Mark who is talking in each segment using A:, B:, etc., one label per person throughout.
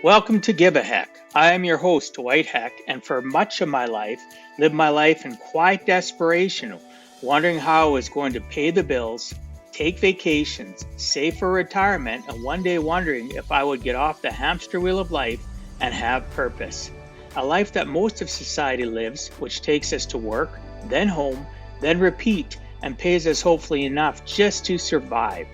A: Welcome to Give a Heck. I am your host, Dwight Heck, and for much of my life, lived my life in quiet desperation, wondering how I was going to pay the bills, take vacations, save for retirement, and one day wondering if I would get off the hamster wheel of life and have purpose. A life that most of society lives, which takes us to work, then home, then repeat, and pays us hopefully enough just to survive.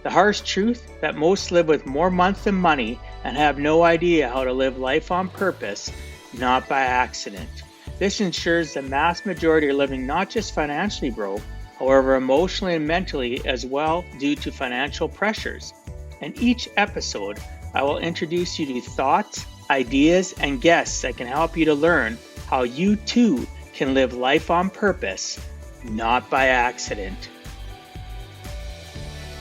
A: The harsh truth that most live with more month than money and have no idea how to live life on purpose, not by accident. This ensures the mass majority are living not just financially broke, however emotionally and mentally as well due to financial pressures. In each episode, I will introduce you to thoughts, ideas, and guests that can help you to learn how you too can live life on purpose, not by accident.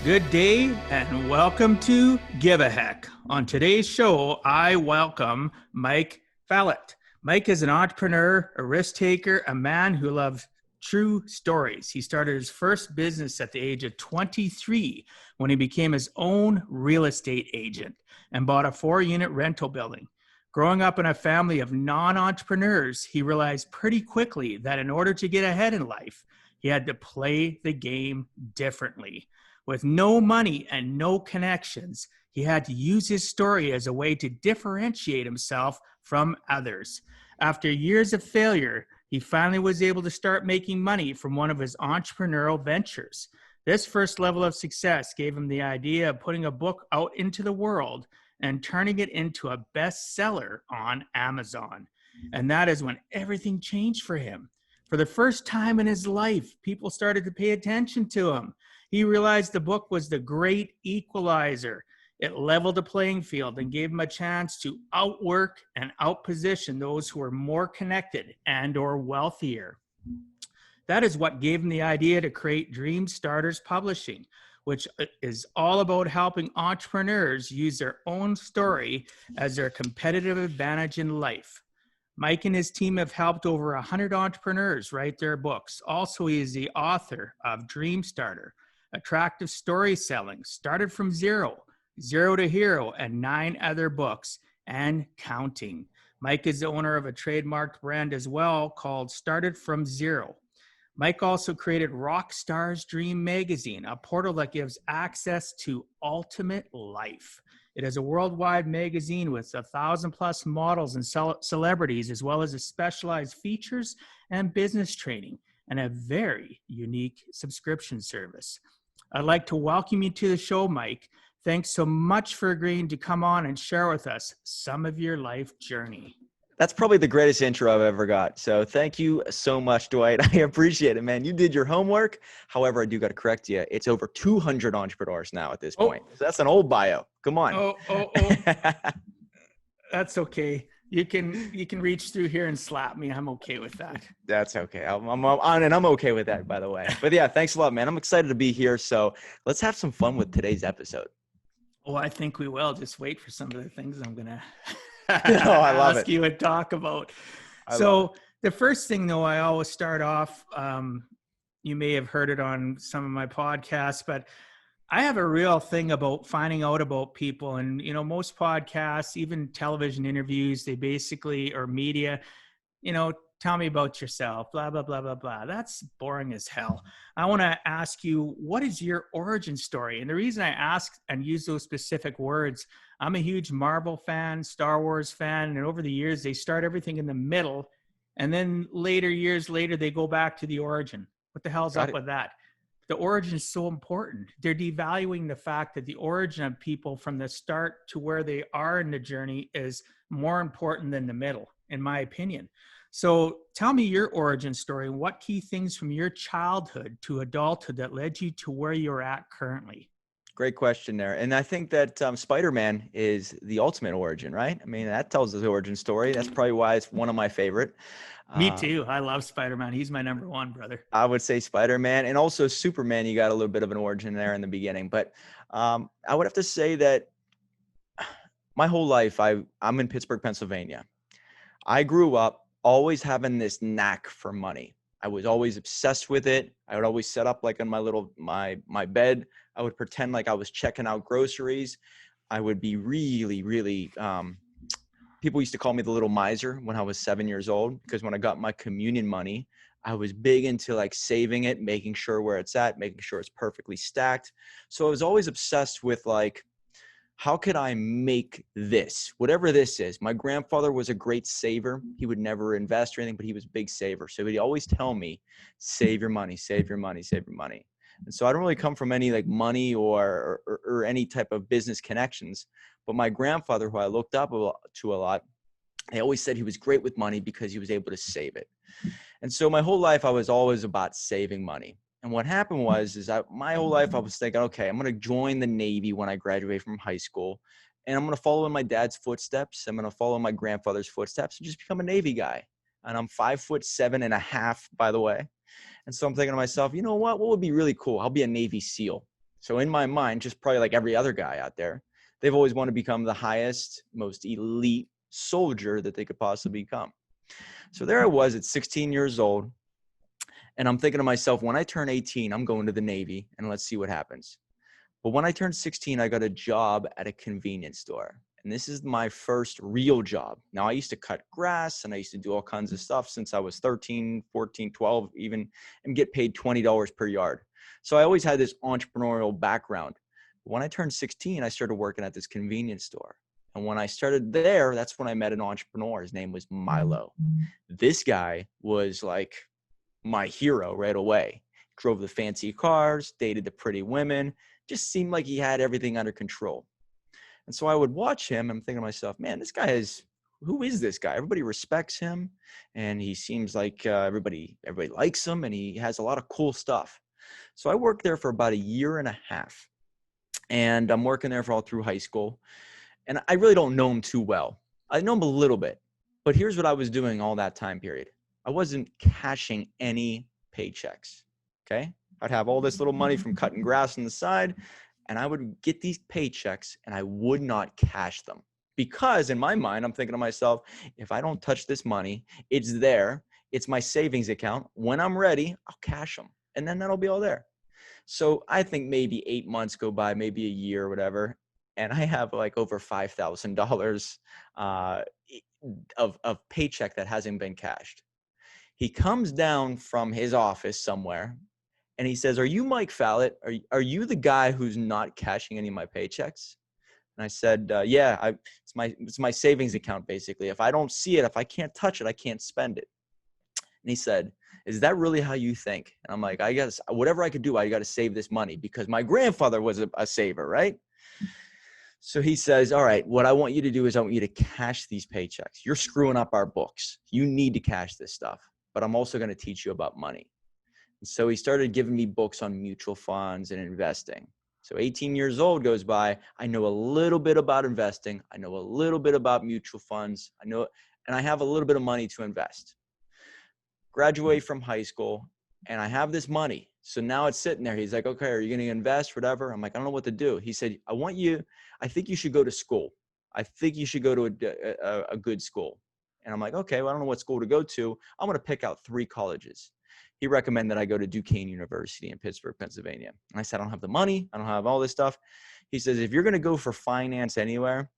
A: Good day and welcome to Give a Heck. On today's show, I welcome Mike Fallat. Mike is an entrepreneur, a risk taker, a man who loves true stories. He started his first business at the age of 23 when he became his own real estate agent and bought a 4-unit rental building. Growing up in a family of non-entrepreneurs, he realized pretty quickly that in order to get ahead in life, he had to play the game differently. With no money and no connections, he had to use his story as a way to differentiate himself from others. After years of failure, he finally was able to start making money from one of his entrepreneurial ventures. This first level of success gave him the idea of putting a book out into the world and turning it into a bestseller on Amazon. And that is when everything changed for him. For the first time in his life, people started to pay attention to him. He realized the book was the great Equalizer. It leveled the playing field and gave him a chance to outwork and outposition those who were more connected and or wealthier. That is what gave him the idea to create DreamStarters Publishing, which is all about helping entrepreneurs use their own story as their competitive advantage in life. Mike and his team have helped over 100 entrepreneurs write their books. Also, he is the author of DreamStarter, Attractive Story Selling, Started from Zero, Zero to Hero, and 9 other books and counting. Mike is the owner of a trademarked brand as well called Started from Zero. Mike also created Rockstar's Dream Magazine, a portal that gives access to ultimate life. It is a worldwide magazine with 1,000 plus models and celebrities, as well as a specialized features and business training, and a very unique subscription service. I'd like to welcome you to the show, Mike. Thanks so much for agreeing to come on and share with us some of your life journey.
B: That's probably the greatest intro I've ever got. So thank you so much, Dwight. I appreciate it, man. You did your homework. However, I do got to correct you. It's over 200 entrepreneurs now at this point. So that's an old bio. Come on.
A: That's okay. You can reach through here and slap me. I'm okay with that.
B: That's okay. I'm okay with that, by the way. But yeah, thanks a lot, man. I'm excited to be here. So let's have some fun with today's episode.
A: Oh, I think we will. Just wait for some of the things I'm going to
B: I love
A: ask you and talk about. So the first thing, though, I always start off, you may have heard it on some of my podcasts, but I have a real thing about finding out about people. And, you know, most podcasts, even television interviews, they basically, or media, you know, tell me about yourself, blah, blah, blah, blah, blah. That's boring as hell. I want to ask you, what is your origin story? And the reason I ask and use those specific words, I'm a huge Marvel fan, Star Wars fan, and over the years, they start everything in the middle. And then years later, they go back to the origin. What the hell's up with that? The origin is so important. They're devaluing the fact that the origin of people from the start to where they are in the journey is more important than the middle, in my opinion. So tell me your origin story. What key things from your childhood to adulthood that led you to where you're at currently?
B: Great question there. And I think that Spider-Man is the ultimate origin, right? I mean, that tells the origin story. That's probably why it's one of my favorite.
A: Me too. I love Spider-Man. He's my number one, brother.
B: I would say Spider-Man, and also Superman. You got a little bit of an origin there in the beginning, but I would have to say that my whole life, I'm in Pittsburgh, Pennsylvania. I grew up always having this knack for money. I was always obsessed with it. I would always set up like on my bed. I would pretend like I was checking out groceries. I would be really, really People used to call me the little miser when I was 7 years old, because when I got my communion money, I was big into like saving it, making sure where it's at, making sure it's perfectly stacked. So I was always obsessed with like, how could I make this, whatever this is? My grandfather was a great saver. He would never invest or anything, but he was a big saver. So he'd always tell me, save your money, save your money, save your money. And so I don't really come from any like money or any type of business connections. But my grandfather, who I looked up to a lot, he always said he was great with money because he was able to save it. And so my whole life, I was always about saving money. And what happened was, my whole life, I was thinking, okay, I'm going to join the Navy when I graduate from high school. And I'm going to follow in my dad's footsteps. I'm going to follow my grandfather's footsteps and just become a Navy guy. And I'm 5'7.5", by the way. And so I'm thinking to myself, you know what would be really cool? I'll be a Navy SEAL. So in my mind, just probably like every other guy out there, they've always wanted to become the highest, most elite soldier that they could possibly become. So there I was at 16 years old. And I'm thinking to myself, when I turn 18, I'm going to the Navy and let's see what happens. But when I turned 16, I got a job at a convenience store. And this is my first real job. Now, I used to cut grass and I used to do all kinds of stuff since I was 13, 14, 12 even, and get paid $20 per yard. So I always had this entrepreneurial background. But when I turned 16, I started working at this convenience store. And when I started there, that's when I met an entrepreneur. His name was Milo. This guy was like my hero right away. Drove the fancy cars, dated the pretty women, just seemed like he had everything under control. And so I would watch him. I'm thinking to myself, man, who is this guy? Everybody respects him. And he seems like everybody likes him, and he has a lot of cool stuff. So I worked there for about a year and a half, and I'm working there for all through high school. And I really don't know him too well. I know him a little bit, but here's what I was doing all that time period. I wasn't cashing any paychecks, okay? I'd have all this little money from cutting grass on the side, and I would get these paychecks, and I would not cash them. Because in my mind, I'm thinking to myself, if I don't touch this money, it's there. It's my savings account. When I'm ready, I'll cash them, and then that'll be all there. So I think maybe 8 months go by, maybe a year or whatever, and I have like over $5,000 of paycheck that hasn't been cashed. He comes down from his office somewhere and he says, "Are you Mike Fallat? Are you the guy who's not cashing any of my paychecks?" And I said, "Yeah, it's my savings account, basically. If I don't see it, if I can't touch it, I can't spend it." And he said, "Is that really how you think?" And I'm like, "I guess whatever I could do, I got to save this money because my grandfather was a saver, right?" So he says, "All right, what I want you to do is I want you to cash these paychecks. You're screwing up our books. You need to cash this stuff, but I'm also going to teach you about money." And so he started giving me books on mutual funds and investing. So 18 years old goes by. I know a little bit about investing. I know a little bit about mutual funds. And I have a little bit of money to invest. Graduate from high school, and I have this money. So now it's sitting there. He's like, "Okay, are you going to invest, whatever?" I'm like, "I don't know what to do." He said, I think you should go to school. I think you should go to a good school." And I'm like, "Okay, well, I don't know what school to go to. I'm going to pick out 3 colleges." He recommended I go to Duquesne University in Pittsburgh, Pennsylvania. And I said, "I don't have the money. I don't have all this stuff." He says, "If you're going to go for finance anywhere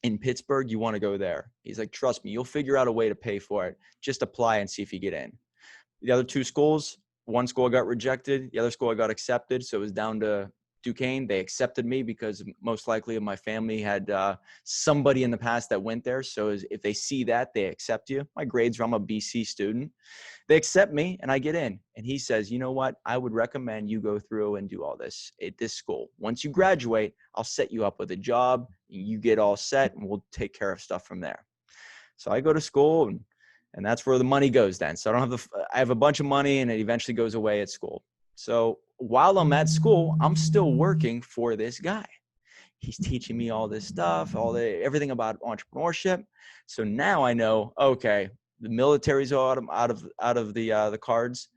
B: in Pittsburgh, you want to go there." He's like, "Trust me, you'll figure out a way to pay for it. Just apply and see if you get in." The other 2 schools, one school I got rejected. The other school I got accepted. So it was down to Duquesne. They accepted me because most likely my family had somebody in the past that went there. So if they see that, they accept you. My grades were, I'm a BC student. They accept me and I get in. And he says, "You know what? I would recommend you go through and do all this at this school. Once you graduate, I'll set you up with a job. You get all set and we'll take care of stuff from there." So I go to school and that's where the money goes then. So I have a bunch of money and it eventually goes away at school. So while I'm at school, I'm still working for this guy. He's teaching me all this stuff, everything about entrepreneurship. So now I know, okay, the military's out of the cards.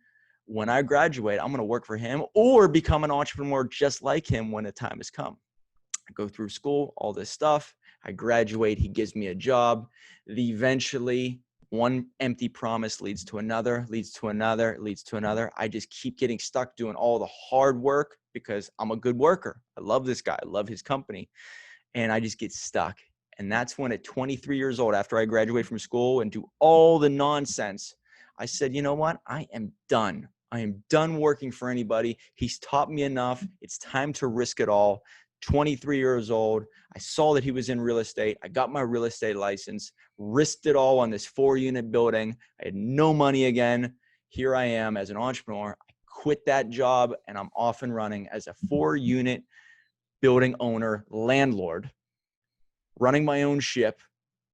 B: When I graduate, I'm going to work for him or become an entrepreneur just like him when the time has come. I go through school, all this stuff. I graduate. He gives me a job. Eventually, one empty promise leads to another, leads to another, leads to another. I just keep getting stuck doing all the hard work because I'm a good worker. I love this guy. I love his company. And I just get stuck. And that's when at 23 years old, after I graduated from school and do all the nonsense, I said, you know what? I am done. I am done working for anybody. He's taught me enough. It's time to risk it all. 23 years old. I saw that he was in real estate. I got my real estate license, risked it all on this 4-unit building. I had no money again. Here I am as an entrepreneur. I quit that job and I'm off and running as a 4-unit building owner, landlord, running my own ship.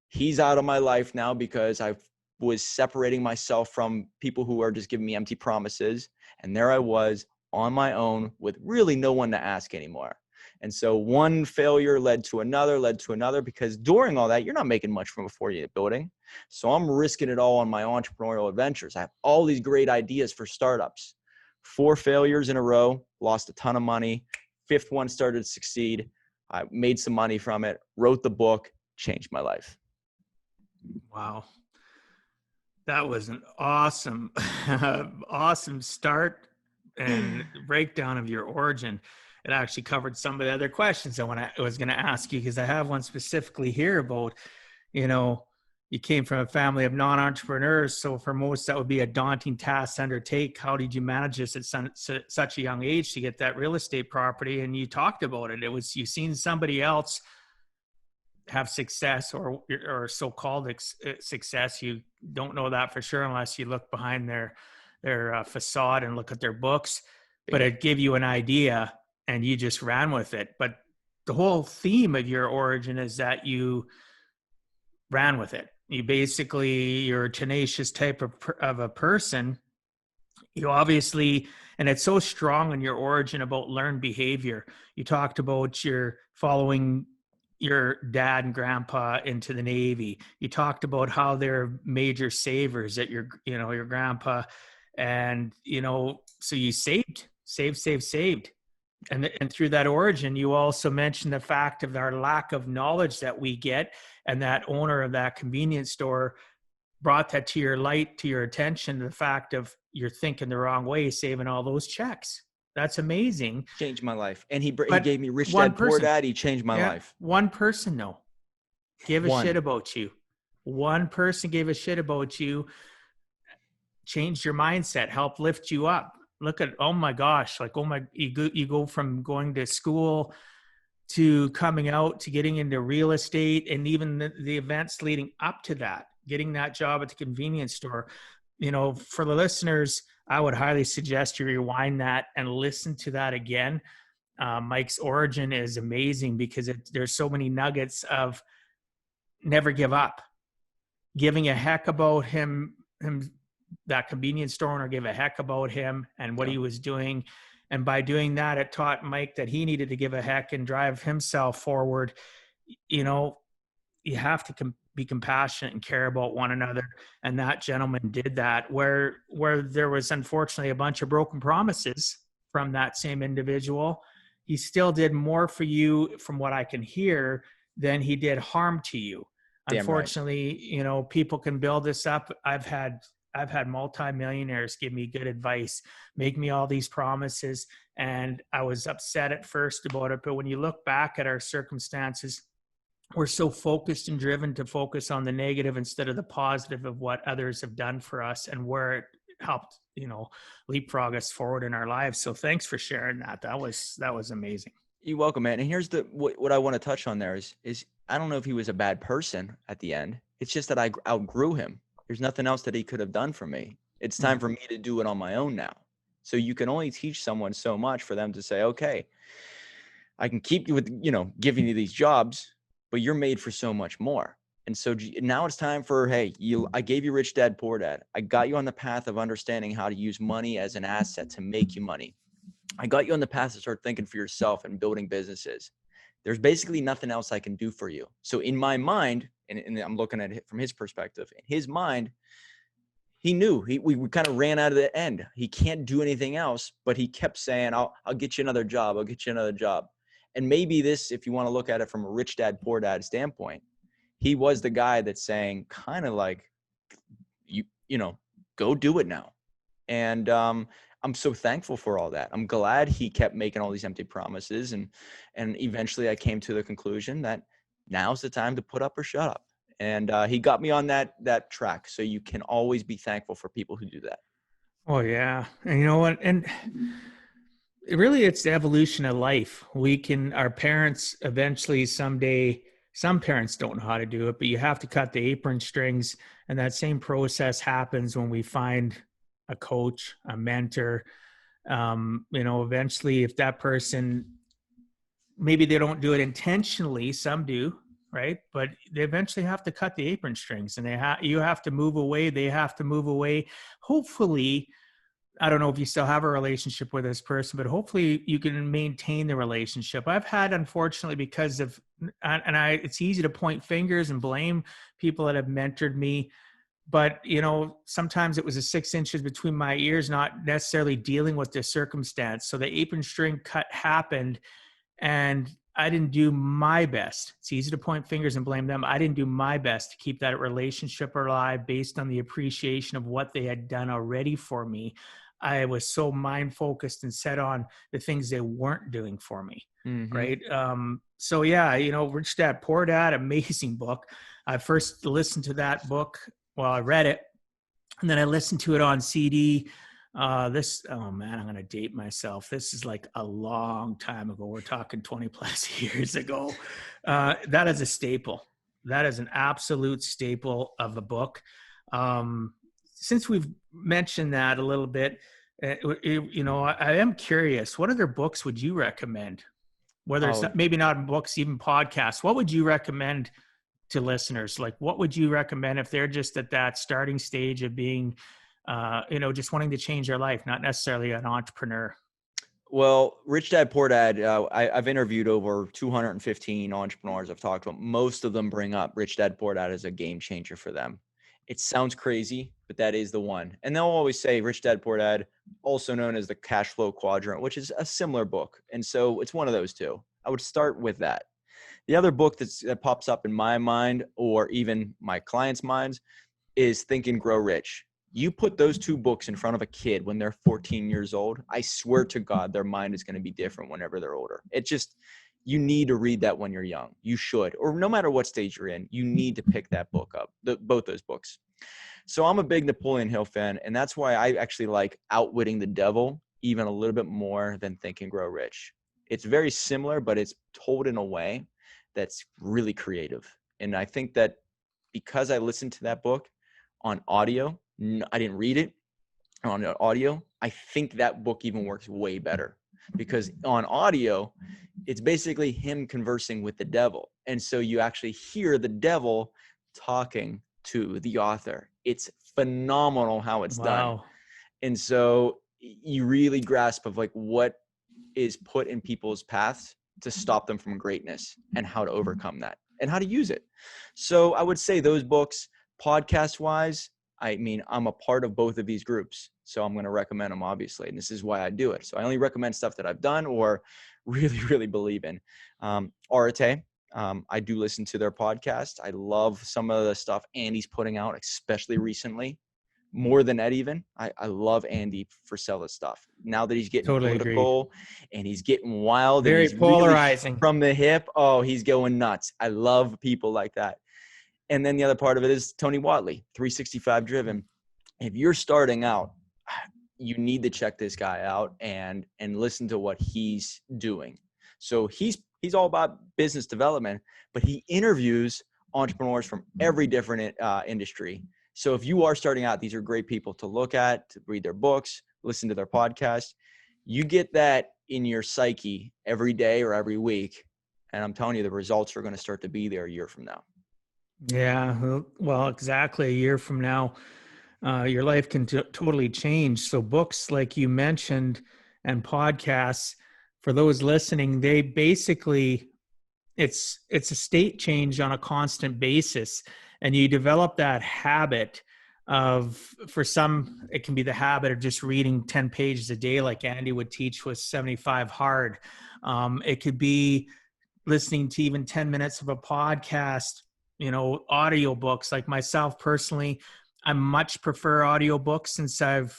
B: He's out of my life now because I was separating myself from people who are just giving me empty promises. And there I was on my own with really no one to ask anymore. And so one failure led to another, because during all that, you're not making much from a 4-unit building. So I'm risking it all on my entrepreneurial adventures. I have all these great ideas for startups. 4 failures in a row, lost a ton of money. 5th one started to succeed. I made some money from it, wrote the book, changed my life.
A: Wow. That was an awesome, awesome start and breakdown of your origin. It actually covered some of the other questions I was going to ask you, because I have one specifically here about, you came from a family of non-entrepreneurs. So for most, that would be a daunting task to undertake. How did you manage this at such a young age to get that real estate property? And you talked about it. It was, you've seen somebody else have success or so-called success. You don't know that for sure unless you look behind their facade and look at their books, but it gave you an idea and you just ran with it. But the whole theme of your origin is that you ran with it. You're a tenacious type of a person. You obviously, and it's so strong in your origin about learned behavior. You talked about your following your dad and grandpa into the Navy. You talked about how they're major savers at your grandpa. And, so you saved. And through that origin, you also mentioned the fact of our lack of knowledge that we get, and that owner of that convenience store brought that to your attention, the fact of you're thinking the wrong way, saving all those checks. That's amazing.
B: Changed my life. And he gave me Rich Dad, Poor Dad. He changed my life.
A: One person, though, gave a shit about you. One person gave a shit about you, changed your mindset, helped lift you up. Look at, oh my gosh, you go from going to school to coming out to getting into real estate, and even the events leading up to that, getting that job at the convenience store. For the listeners, I would highly suggest you rewind that and listen to that again. Mike's origin is amazing because there's so many nuggets of never give up, giving a heck about him. That convenience store owner gave a heck about him and what he was doing. And by doing that, it taught Mike that he needed to give a heck and drive himself forward. You have to be compassionate and care about one another. And that gentleman did that, where there was unfortunately a bunch of broken promises from that same individual. He still did more for you, from what I can hear, than he did harm to you. Damn unfortunately, right. People can build this up. I've had multimillionaires give me good advice, make me all these promises. And I was upset at first about it. But when you look back at our circumstances, we're so focused and driven to focus on the negative instead of the positive of what others have done for us and where it helped, leapfrog us forward in our lives. So thanks for sharing that. That was amazing.
B: You're welcome, man. And here's what I want to touch on there is I don't know if he was a bad person at the end. It's just that I outgrew him. There's nothing else that he could have done for me. It's time for me to do it on my own now. So you can only teach someone so much for them to say, okay, I can keep you with, giving you these jobs, but you're made for so much more. And so now it's time for, hey, I gave you Rich Dad, Poor Dad. I got you on the path of understanding how to use money as an asset to make you money. I got you on the path to start thinking for yourself and building businesses. There's basically nothing else I can do for you. So in my mind, and I'm looking at it from his perspective, in his mind, he knew we kind of ran out of the end. He can't do anything else, but he kept saying, I'll get you another job. I'll get you another job. And maybe this, if you want to look at it from a Rich Dad, Poor Dad standpoint, he was the guy that's saying kind of like, go do it now. And I'm so thankful for all that. I'm glad he kept making all these empty promises. And eventually I came to the conclusion that now's the time to put up or shut up. And he got me on that track. So you can always be thankful for people who do that.
A: Oh yeah. And you know what? And really it's the evolution of life. Our parents eventually someday, some parents don't know how to do it, but you have to cut the apron strings. And that same process happens when we find a coach, a mentor. Eventually if that person, maybe they don't do it intentionally, some do, right? But they eventually have to cut the apron strings, and you have to move away. They have to move away. Hopefully, I don't know if you still have a relationship with this person, but hopefully you can maintain the relationship. I've had, unfortunately, because of, it's easy to point fingers and blame people that have mentored me. But, sometimes it was a 6 inches between my ears, not necessarily dealing with the circumstance. So the apron string cut happened, and I didn't do my best. It's easy to point fingers and blame them. I didn't do my best to keep that relationship alive based on the appreciation of what they had done already for me. I was so mind focused and set on the things they weren't doing for me. Mm-hmm. Right. So yeah, Rich Dad, Poor Dad, amazing book. I first listened to that book. Well, I read it, and then I listened to it on CD. I'm going to date myself. This is like a long time ago. We're talking 20 plus years ago. That is a staple. That is an absolute staple of a book. Since we've mentioned that a little bit, I am curious, what other books would you recommend? Whether it's maybe not books, even podcasts, what would you recommend to listeners? Like, what would you recommend if they're just at that starting stage of being, just wanting to change their life, not necessarily an entrepreneur?
B: Well, Rich Dad, Poor Dad, I've interviewed over 215 entrepreneurs I've talked to. Most of them bring up Rich Dad, Poor Dad as a game changer for them. It sounds crazy, but that is the one. And they'll always say Rich Dad, Poor Dad, also known as the Cash Flow Quadrant, which is a similar book. And so it's one of those two. I would start with that. The other book that pops up in my mind, or even my clients' minds, is Think and Grow Rich. You put those two books in front of a kid when they're 14 years old, I swear to God, their mind is going to be different whenever they're older. You need to read that when you're young. You should, or no matter what stage you're in, you need to pick that book up, both those books. So I'm a big Napoleon Hill fan, and that's why I actually like Outwitting the Devil even a little bit more than Think and Grow Rich. It's very similar, but it's told in a way that's really creative. And I think that because I listened to that book on audio, I didn't read it on audio, I think that book even works way better, because on audio, it's basically him conversing with the devil. And so you actually hear the devil talking to the author. It's phenomenal how it's done. And so you really grasp of like what is put in people's paths to stop them from greatness and how to overcome that and how to use it. So I would say those books. Podcast wise, I mean, I'm a part of both of these groups, so I'm going to recommend them, obviously. And this is why I do it. So I only recommend stuff that I've done or really, really believe in. Arate, I do listen to their podcast. I love some of the stuff Andy's putting out, especially recently, more than Ed even. I love Andy for selling stuff. Now that he's getting political and he's getting wild.
A: Very
B: and he's
A: polarizing.
B: Really from the hip. Oh, he's going nuts. I love people like that. And then the other part of it is Tony Watley, 365 Driven. If you're starting out, you need to check this guy out and listen to what he's doing. So he's all about business development, but he interviews entrepreneurs from every different industry. So if you are starting out, these are great people to look at, to read their books, listen to their podcast. You get that in your psyche every day or every week. And I'm telling you, the results are going to start to be there a year from now.
A: Yeah, well, exactly. A year from now, your life can totally change. So books, like you mentioned, and podcasts, for those listening, they basically, it's a state change on a constant basis. And you develop that habit of, for some, it can be the habit of just reading 10 pages a day, like Andy would teach with 75 Hard. It could be listening to even 10 minutes of a podcast, audio books. Like myself personally, I much prefer audiobooks since I've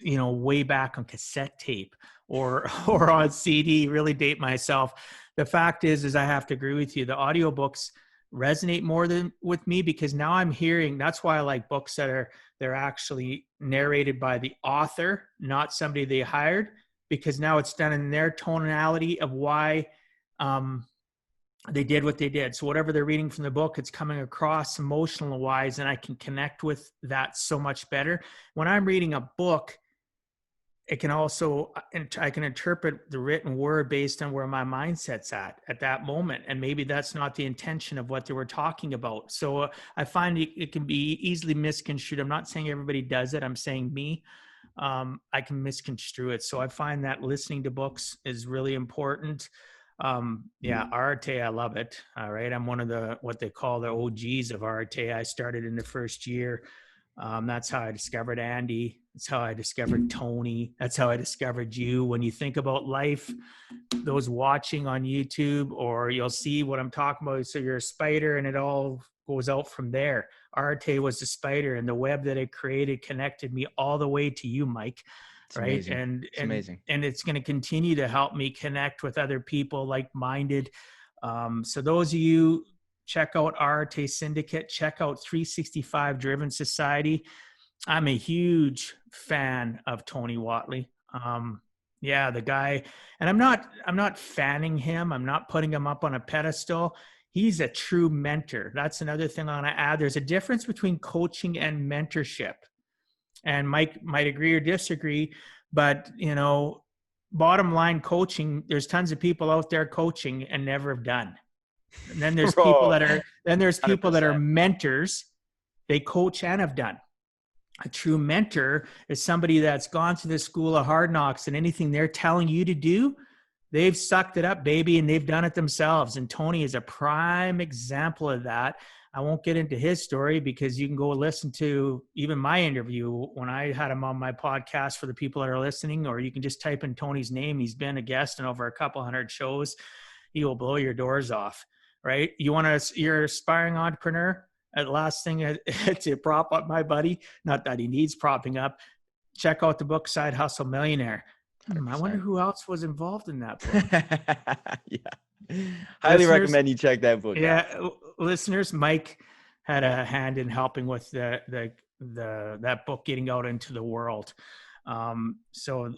A: way back on cassette tape or on CD, really date myself. The fact is I have to agree with you. The audiobooks resonate more with me because now I'm hearing, that's why I like books that they're actually narrated by the author, not somebody they hired, because now it's done in their tonality of why they did what they did. So whatever they're reading from the book, it's coming across emotional wise, and I can connect with that so much better. When I'm reading a book, it can also, I can interpret the written word based on where my mindset's at that moment. And maybe that's not the intention of what they were talking about. So I find it can be easily misconstrued. I'm not saying everybody does it. I'm saying me. I can misconstrue it. So I find that listening to books is really important. Arte, I love it. All right. I'm one of what they call the OGs of Arte. I started in the first year. That's how I discovered Andy. That's how I discovered Tony. That's how I discovered you. When you think about life, those watching on YouTube, or you'll see what I'm talking about. So you're a spider and it all goes out from there. Arte was the spider, and the web that it created connected me all the way to you, Mike.
B: It's
A: right.
B: Amazing.
A: And
B: it's amazing.
A: And it's going to continue to help me connect with other people like-minded. So those of you, check out Arte Syndicate, check out 365 Driven Society. I'm a huge fan of Tony Watley. The guy, and I'm not fanning him. I'm not putting him up on a pedestal. He's a true mentor. That's another thing I want to add. There's a difference between coaching and mentorship. And Mike might agree or disagree, but bottom line, coaching, there's tons of people out there coaching and never have done. And then there's people that are mentors. They coach and have done. A true mentor is somebody that's gone through the school of hard knocks, and anything they're telling you to do, they've sucked it up, baby, and they've done it themselves. And Tony is a prime example of that. I won't get into his story because you can go listen to even my interview when I had him on my podcast for the people that are listening, or you can just type in Tony's name. He's been a guest in over a couple hundred shows. He will blow your doors off, right? You're an aspiring entrepreneur. The last thing to prop up my buddy, not that he needs propping up, check out the book Side Hustle Millionaire. 100%. I wonder who else was involved in that book.
B: Yeah. Highly recommend you check that book out.
A: Listeners, Mike had a hand in helping with that book getting out into the world. So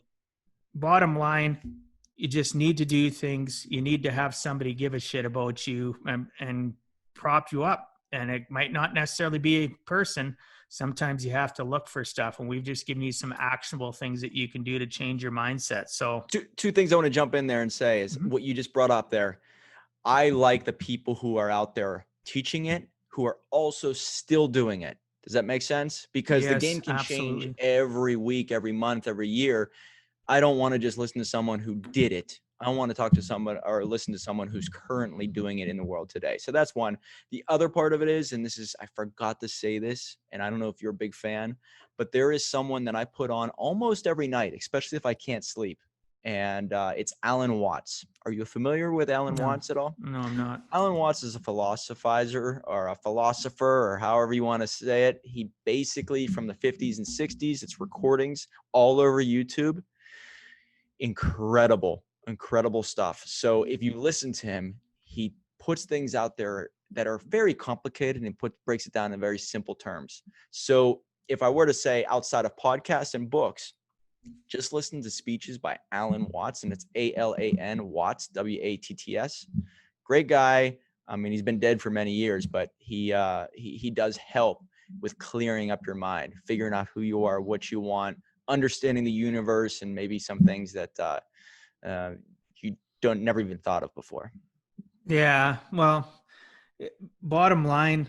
A: bottom line, you just need to do things. You need to have somebody give a shit about you and prop you up. And it might not necessarily be a person. Sometimes you have to look for stuff. And we've just given you some actionable things that you can do to change your mindset. So
B: two things I want to jump in there and say is what you just brought up there. I like the people who are out there teaching it, who are also still doing it. Does that make sense? Because the game can change every week, every month, every year. I don't want to just listen to someone who did it. I want to talk to someone or listen to someone who's currently doing it in the world today. So that's one. The other part of it is, and this is, I forgot to say this, and I don't know if you're a big fan, but there is someone that I put on almost every night, especially if I can't sleep. And it's Alan Watts. Are you familiar with Alan Watts at all?
A: No, I'm not.
B: Alan Watts is a philosophizer or a philosopher, or however you want to say it. He basically, from the 50s and 60s, it's recordings all over YouTube. Incredible stuff. So if you listen to him, he puts things out there that are very complicated and breaks it down in very simple terms. So if I were to say outside of podcasts and books, just listen to speeches by Alan Watts, and it's ALAN Watts, WATTS. Great guy. I mean, he's been dead for many years, but he does help with clearing up your mind, figuring out who you are, what you want, understanding the universe, and maybe some things that you never even thought of before.
A: Yeah. Well, bottom line,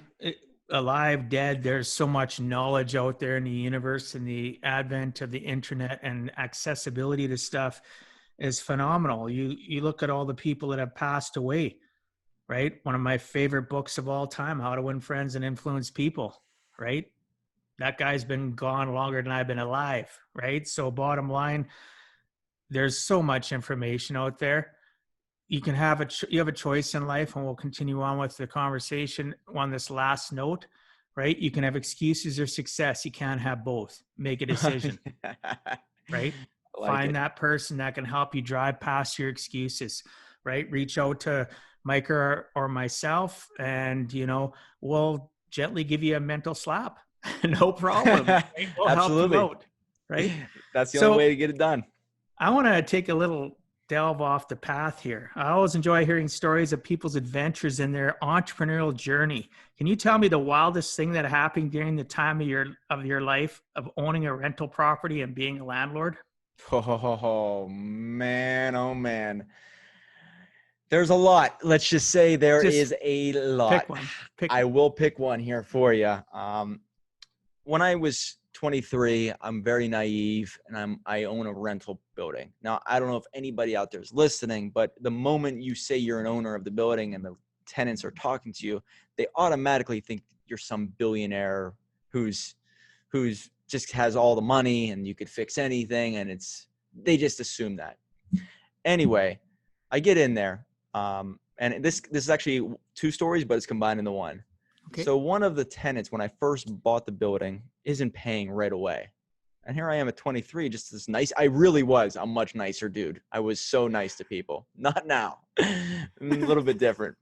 A: alive, dead, there's so much knowledge out there in the universe, and the advent of the internet and accessibility to stuff is phenomenal. You look at all the people that have passed away, right? One of my favorite books of all time, How to Win Friends and Influence People, right? That guy's been gone longer than I've been alive, right? So bottom line, there's so much information out there. You can have you have a choice in life, and we'll continue on with the conversation on this last note, right? You can have excuses or success. You can't have both. Make a decision, right?
B: I like
A: Find
B: it.
A: that person that can help you drive past your excuses, right? Reach out to Mike or myself, and, we'll gently give you a mental slap. No problem. Right? We'll help you
B: Absolutely.
A: out, right?
B: That's the only
A: So
B: way to get it done.
A: I want to take a little delve off the path here. I always enjoy hearing stories of people's adventures in their entrepreneurial journey. Can you tell me the wildest thing that happened during the time of your life of owning a rental property and being a landlord?
B: Oh man, oh man. There's a lot. Let's just say there
A: Just
B: is a lot.
A: pick one.
B: I will pick one here for you. When I was 23, I'm very naive, and I own a rental building. Now, I don't know if anybody out there is listening, but the moment you say you're an owner of the building and the tenants are talking to you, they automatically think you're some billionaire who's just has all the money and you could fix anything, and they just assume that. Anyway, I get in there, and this is actually two stories, but it's combined into one.
A: Okay.
B: So one of the tenants, when I first bought the building, isn't paying right away. And here I am at 23, just this nice. I really was a much nicer dude. I was so nice to people. Not now. A little bit different.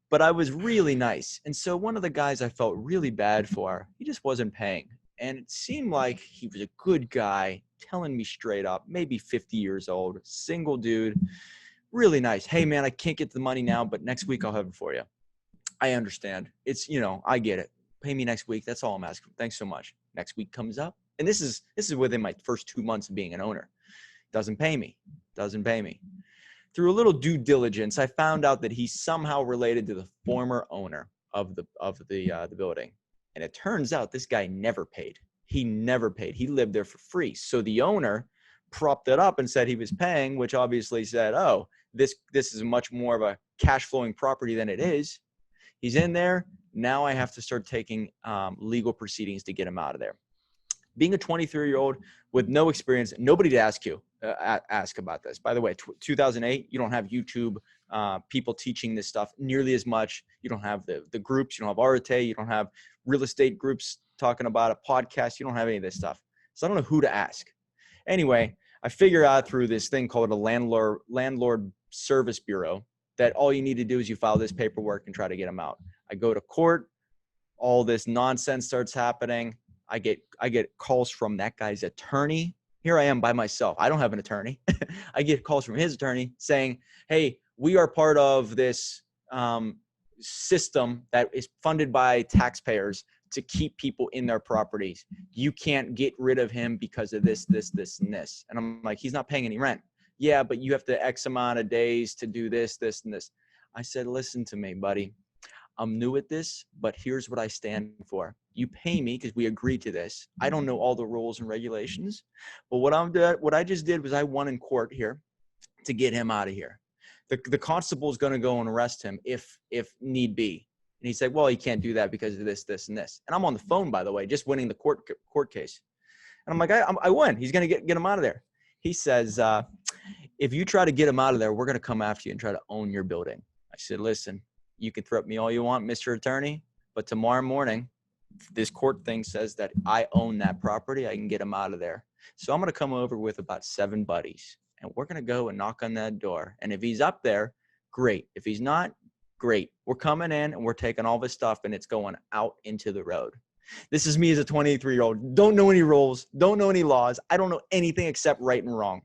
B: But I was really nice. And so one of the guys I felt really bad for, he just wasn't paying. And it seemed like he was a good guy, telling me straight up, maybe 50 years old, single dude, really nice. Hey, man, I can't get the money now, but next week I'll have it for you. I understand. It's, I get it. Pay me next week. That's all I'm asking. Thanks so much. Next week comes up. And this is within my first 2 months of being an owner. Doesn't pay me. Through a little due diligence, I found out that he's somehow related to the former owner of the building. And it turns out this guy never paid. He never paid. He lived there for free. So the owner propped it up and said he was paying, which obviously said, oh, this is much more of a cash flowing property than it is. He's in there. Now I have to start taking legal proceedings to get him out of there. Being a 23-year-old with no experience, nobody to ask about this. By the way, 2008, you don't have YouTube people teaching this stuff nearly as much. You don't have the groups. You don't have Arete. You don't have real estate groups talking about a podcast. You don't have any of this stuff. So I don't know who to ask. Anyway, I figure out through this thing called a landlord service bureau that all you need to do is you file this paperwork and try to get them out. I go to court. All this nonsense starts happening. I get calls from that guy's attorney. Here I am by myself. I don't have an attorney. I get calls from his attorney saying, hey, we are part of this system that is funded by taxpayers to keep people in their properties. You can't get rid of him because of this, and this. And I'm like, he's not paying any rent. Yeah, but you have to X amount of days to do this, and this. I said, listen to me, buddy. I'm new at this, but here's what I stand for. You pay me because we agreed to this. I don't know all the rules and regulations, but what I just did was I won in court here to get him out of here. The constable is going to go and arrest him if need be. And he said, well, he can't do that because of this, and this. And I'm on the phone, by the way, just winning the court case. And I'm like, I won. He's going to get him out of there. He says, if you try to get him out of there, we're going to come after you and try to own your building. I said, listen, you can threaten me all you want, Mr. Attorney, but tomorrow morning, this court thing says that I own that property. I can get him out of there. So I'm going to come over with about 7 buddies, and we're going to go and knock on that door. And if he's up there, great. If he's not, great. We're coming in and we're taking all this stuff and it's going out into the road. This is me as a 23-year-old. Don't know any rules. Don't know any laws. I don't know anything except right and wrong.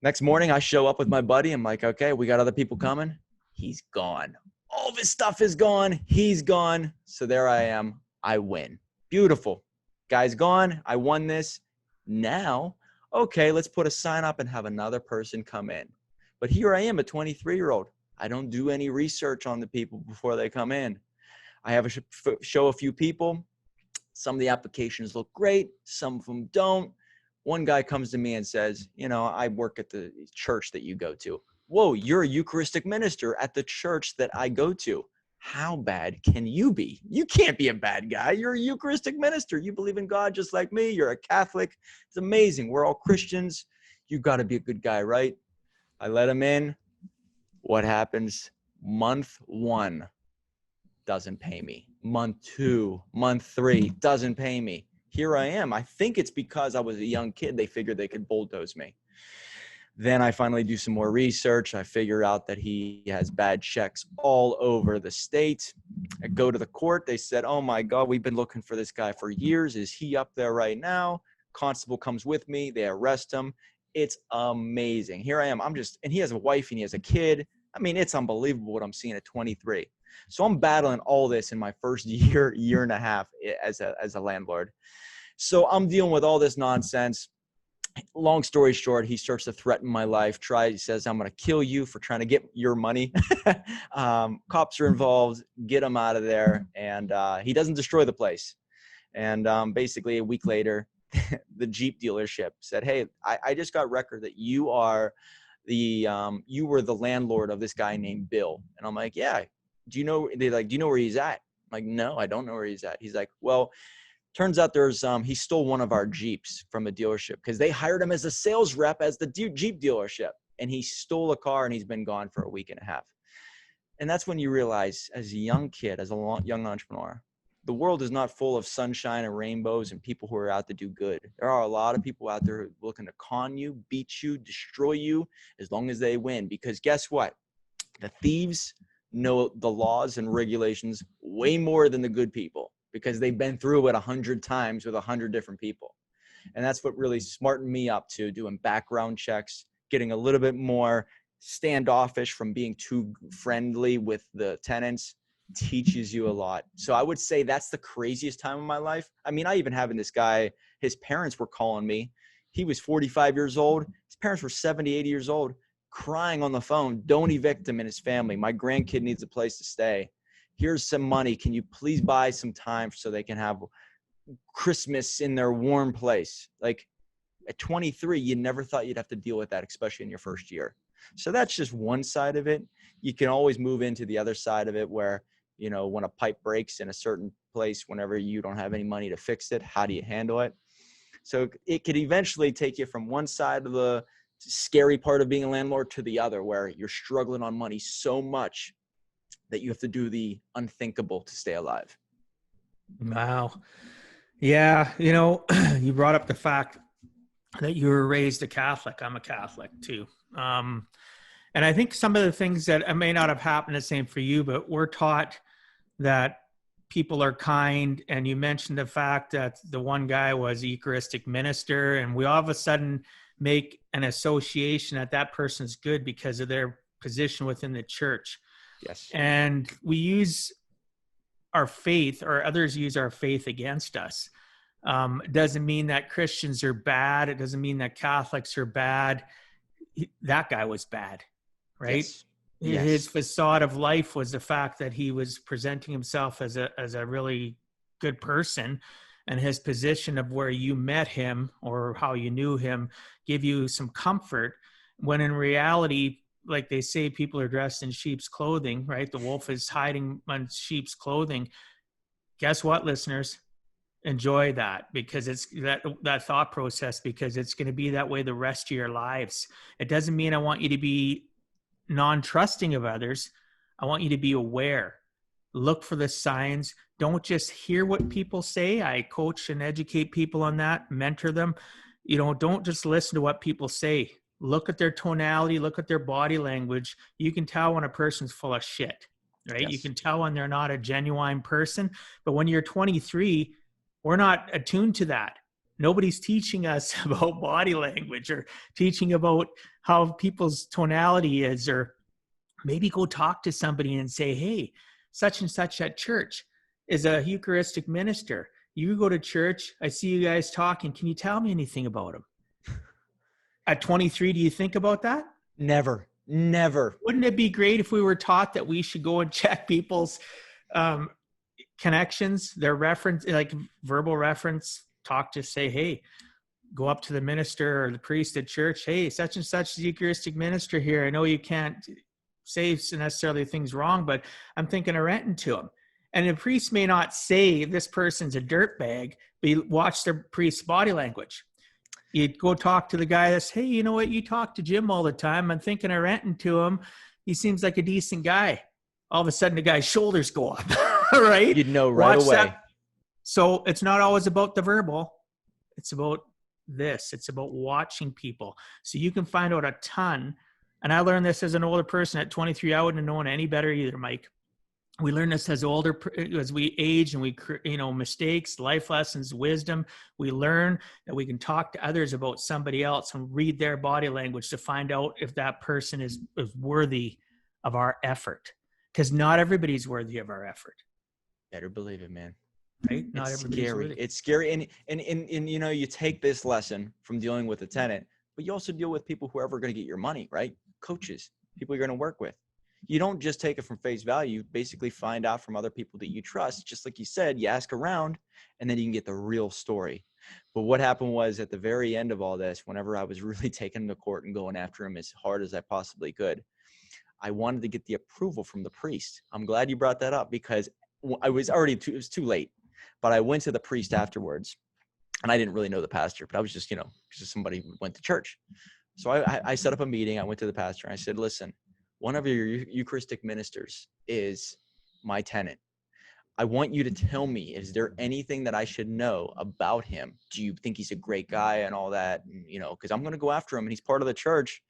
B: Next morning, I show up with my buddy. I'm like, okay, we got other people coming. He's gone. All of his stuff is gone. He's gone. So there I am. I win. Beautiful. Guy's gone. I won this. Now, okay, let's put a sign up and have another person come in. But here I am, a 23-year-old. I don't do any research on the people before they come in. I have show a few people. Some of the applications look great. Some of them don't. One guy comes to me and says, I work at the church that you go to. Whoa, you're a Eucharistic minister at the church that I go to. How bad can you be? You can't be a bad guy. You're a Eucharistic minister. You believe in God just like me. You're a Catholic. It's amazing. We're all Christians. You've got to be a good guy, right? I let him in. What happens? Month 1. doesn't pay me. Month 2, month 3, doesn't pay me. Here I am. I think it's because I was a young kid. They figured they could bulldoze me. Then I finally do some more research. I figure out that he has bad checks all over the state. I go to the court. They said, oh my God, we've been looking for this guy for years. Is he up there right now? Constable comes with me. They arrest him. It's amazing. Here I am. And he has a wife and he has a kid. I mean, it's unbelievable what I'm seeing at 23. So I'm battling all this in my first year and a half as a landlord. So I'm dealing with all this nonsense. Long story short, he starts to threaten my life. He says, I'm going to kill you for trying to get your money. Cops are involved. Get him out of there. And he doesn't destroy the place. And basically a week later, the Jeep dealership said, hey, I just got record that you were the landlord of this guy named Bill. And I'm like, yeah. Do you know where he's at? I'm like, no, I don't know where he's at. He's like, well, turns out he stole one of our Jeeps from a dealership because they hired him as a sales rep as the Jeep dealership. And he stole a car and he's been gone for a week and a half. And that's when you realize as a young kid, as a young entrepreneur, the world is not full of sunshine and rainbows and people who are out to do good. There are a lot of people out there who are looking to con you, beat you, destroy you as long as they win. Because guess what? The thieves know the laws and regulations way more than the good people because they've been through it 100 times with 100 different people. And that's what really smartened me up to doing background checks, getting a little bit more standoffish from being too friendly with the tenants. Teaches you a lot. So I would say that's the craziest time of my life. I mean, I even having this guy, his parents were calling me. He was 45 years old. His parents were 70, 80 years old, crying on the phone. Don't evict him and his family. My grandkid needs a place to stay. Here's some money. Can you please buy some time so they can have Christmas in their warm place? Like at 23, you never thought you'd have to deal with that, especially in your first year. So that's just one side of it. You can always move into the other side of it where, you know, when a pipe breaks in a certain place, whenever you don't have any money to fix it, how do you handle it? So it could eventually take you from one side of the scary part of being a landlord to the other, where you're struggling on money so much that you have to do the unthinkable to stay alive.
A: Wow. Yeah. You know, you brought up the fact that you were raised a Catholic. I'm a Catholic too. And I think some of the things that may not have happened the same for you, but we're taught that people are kind. And you mentioned the fact that the one guy was a Eucharistic minister, and we all of a sudden make an association that that person's good because of their position within the church.
B: Yes.
A: And we use our faith, or others use our faith against us. It doesn't mean that Christians are bad. It doesn't mean that Catholics are bad. That guy was bad, right?
B: Yes.
A: His facade of life was the fact that he was presenting himself as a really good person, and his position of where you met him or how you knew him give you some comfort, when in reality, like they say, people are dressed in sheep's clothing, right? The wolf is hiding on sheep's clothing. Guess what, listeners? Enjoy that, because it's that thought process, because it's going to be that way the rest of your lives. It doesn't mean I want you to be non-trusting of others. I want you to be aware. Look for the signs. Don't just hear what people say. I coach and educate people on that, mentor them. You know, don't just listen to what people say. Look at their tonality, look at their body language. You can tell when a person's full of shit, right?
B: Yes.
A: You can tell when they're not a genuine person. But when you're 23, we're not attuned to that. Nobody's teaching us about body language or teaching about how people's tonality is, or maybe go talk to somebody and say, hey, such and such at church is a Eucharistic minister. You go to church, I see you guys talking. Can you tell me anything about him? At 23, do you think about that?
B: Never.
A: Wouldn't it be great if we were taught that we should go and check people's connections, their reference, like verbal reference, talk to say, hey, go up to the minister or the priest at church. Hey, such and such is the Eucharistic minister here. I know you can't say necessarily things wrong, but I'm thinking of renting to him. And the priest may not say this person's a dirtbag, but you watch the priest's body language. You go talk to the guy that's, hey, you know what? You talk to Jim all the time. I'm thinking of renting to him. He seems like a decent guy. all of a sudden the guy's shoulders go up, right?
B: You'd know right
A: Watch
B: away.
A: that. So it's not always about the verbal. It's about this. It's about watching people. So you can find out a ton. And I learned this as an older person at 23. I wouldn't have known any better either, Mike. We learn this as we age, and mistakes, life lessons, wisdom. We learn that we can talk to others about somebody else and read their body language to find out if that person is worthy of our effort. Because not everybody's worthy of our effort.
B: Better believe it, man.
A: Right? Not
B: It's
A: everybody's
B: scary.
A: worthy.
B: It's scary. And you take this lesson from dealing with a tenant, but you also deal with people who are ever going to get your money, right? Coaches, people you're going to work with. You don't just take it from face value. You basically find out from other people that you trust. Just like you said, you ask around, and then you can get the real story. But what happened was, at the very end of all this, whenever I was really taking him to court and going after him as hard as I possibly could, I wanted to get the approval from the priest. I'm glad you brought that up, because it was too late. But I went to the priest afterwards, and I didn't really know the pastor, but I was just somebody who went to church. So I set up a meeting. I went to the pastor, and I said, listen, one of your Eucharistic ministers is my tenant. I want you to tell me, is there anything that I should know about him? Do you think he's a great guy and all that? Because I'm going to go after him, and he's part of the church.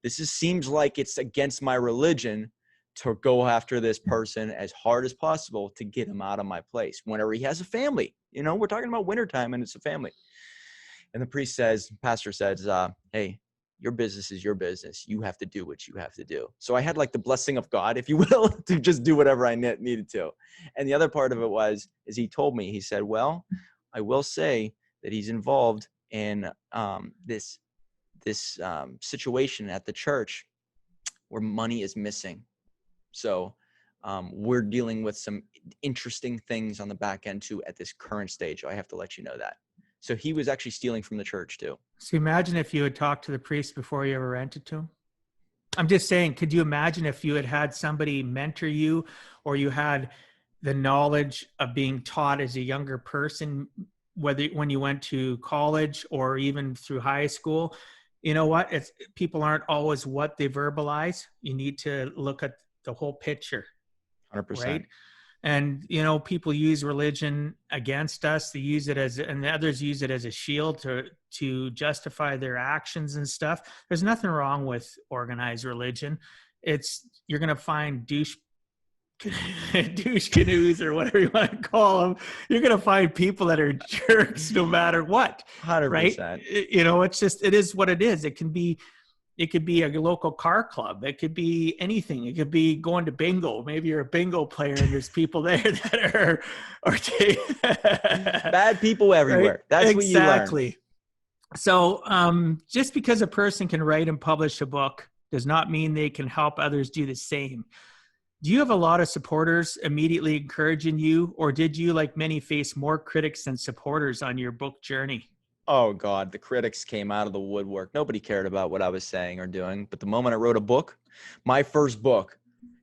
B: Seems like it's against my religion to go after this person as hard as possible to get him out of my place whenever he has a family. We're talking about wintertime, and it's a family. And the pastor says, hey, your business is your business. You have to do what you have to do. So I had like the blessing of God, if you will, to just do whatever I needed to. And the other part of it is he told me, he said, well, I will say that he's involved in this situation at the church where money is missing. So we're dealing with some interesting things on the back end too at this current stage. I have to let you know that. So he was actually stealing from the church too.
A: So imagine if you had talked to the priest before you ever rented to him. I'm just saying, could you imagine if you had somebody mentor you, or you had the knowledge of being taught as a younger person, whether when you went to college or even through high school? You know what? People aren't always what they verbalize. You need to look at the whole picture.
B: 100%.
A: Right? And, people use religion against us. They use it and others use it as a shield to justify their actions and stuff. There's nothing wrong with organized religion. You're going to find douche canoes or whatever you want to call them. You're going to find people that are jerks no matter what.
B: 100%.
A: Right? It is what it is. It could be a local car club. It could be anything. It could be going to bingo. Maybe you're a bingo player and there's people there that are
B: bad people everywhere. Right? That's what you learn.
A: Exactly. So just because a person can write and publish a book does not mean they can help others do the same. Do you have a lot of supporters immediately encouraging you, or did you, like many, face more critics than supporters on your book journey?
B: Oh God, the critics came out of the woodwork. Nobody cared about what I was saying or doing. But the moment I wrote a book, my first book,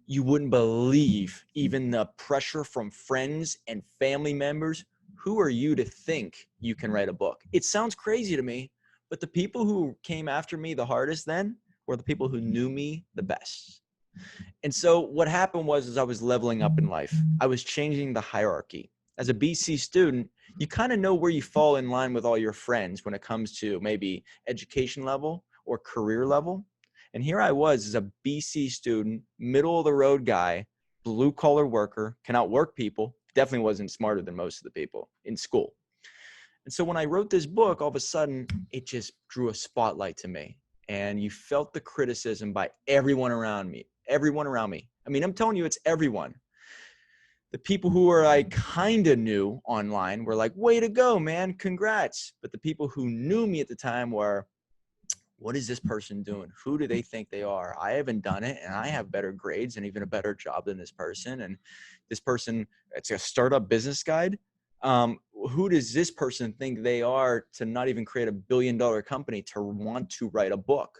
B: you wouldn't believe even the pressure from friends and family members. Who are you to think you can write a book? It sounds crazy to me, but the people who came after me the hardest then were the people who knew me the best. And so what happened was I was leveling up in life. I was changing the hierarchy. As a BC student, you kind of know where you fall in line with all your friends when it comes to maybe education level or career level. And here I was as a BC student, middle of the road guy, blue collar worker, can outwork people, definitely wasn't smarter than most of the people in school. And so when I wrote this book, all of a sudden, it just drew a spotlight to me. And you felt the criticism by everyone around me. I mean, I'm telling you, it's everyone. The people who I kind of knew online were like, way to go, man, congrats. But the people who knew me at the time were, what is this person doing? Who do they think they are? I haven't done it, and I have better grades and even a better job than this person. And this person, it's a startup business guide. Who does this person think they are to not even create $1 billion company to want to write a book?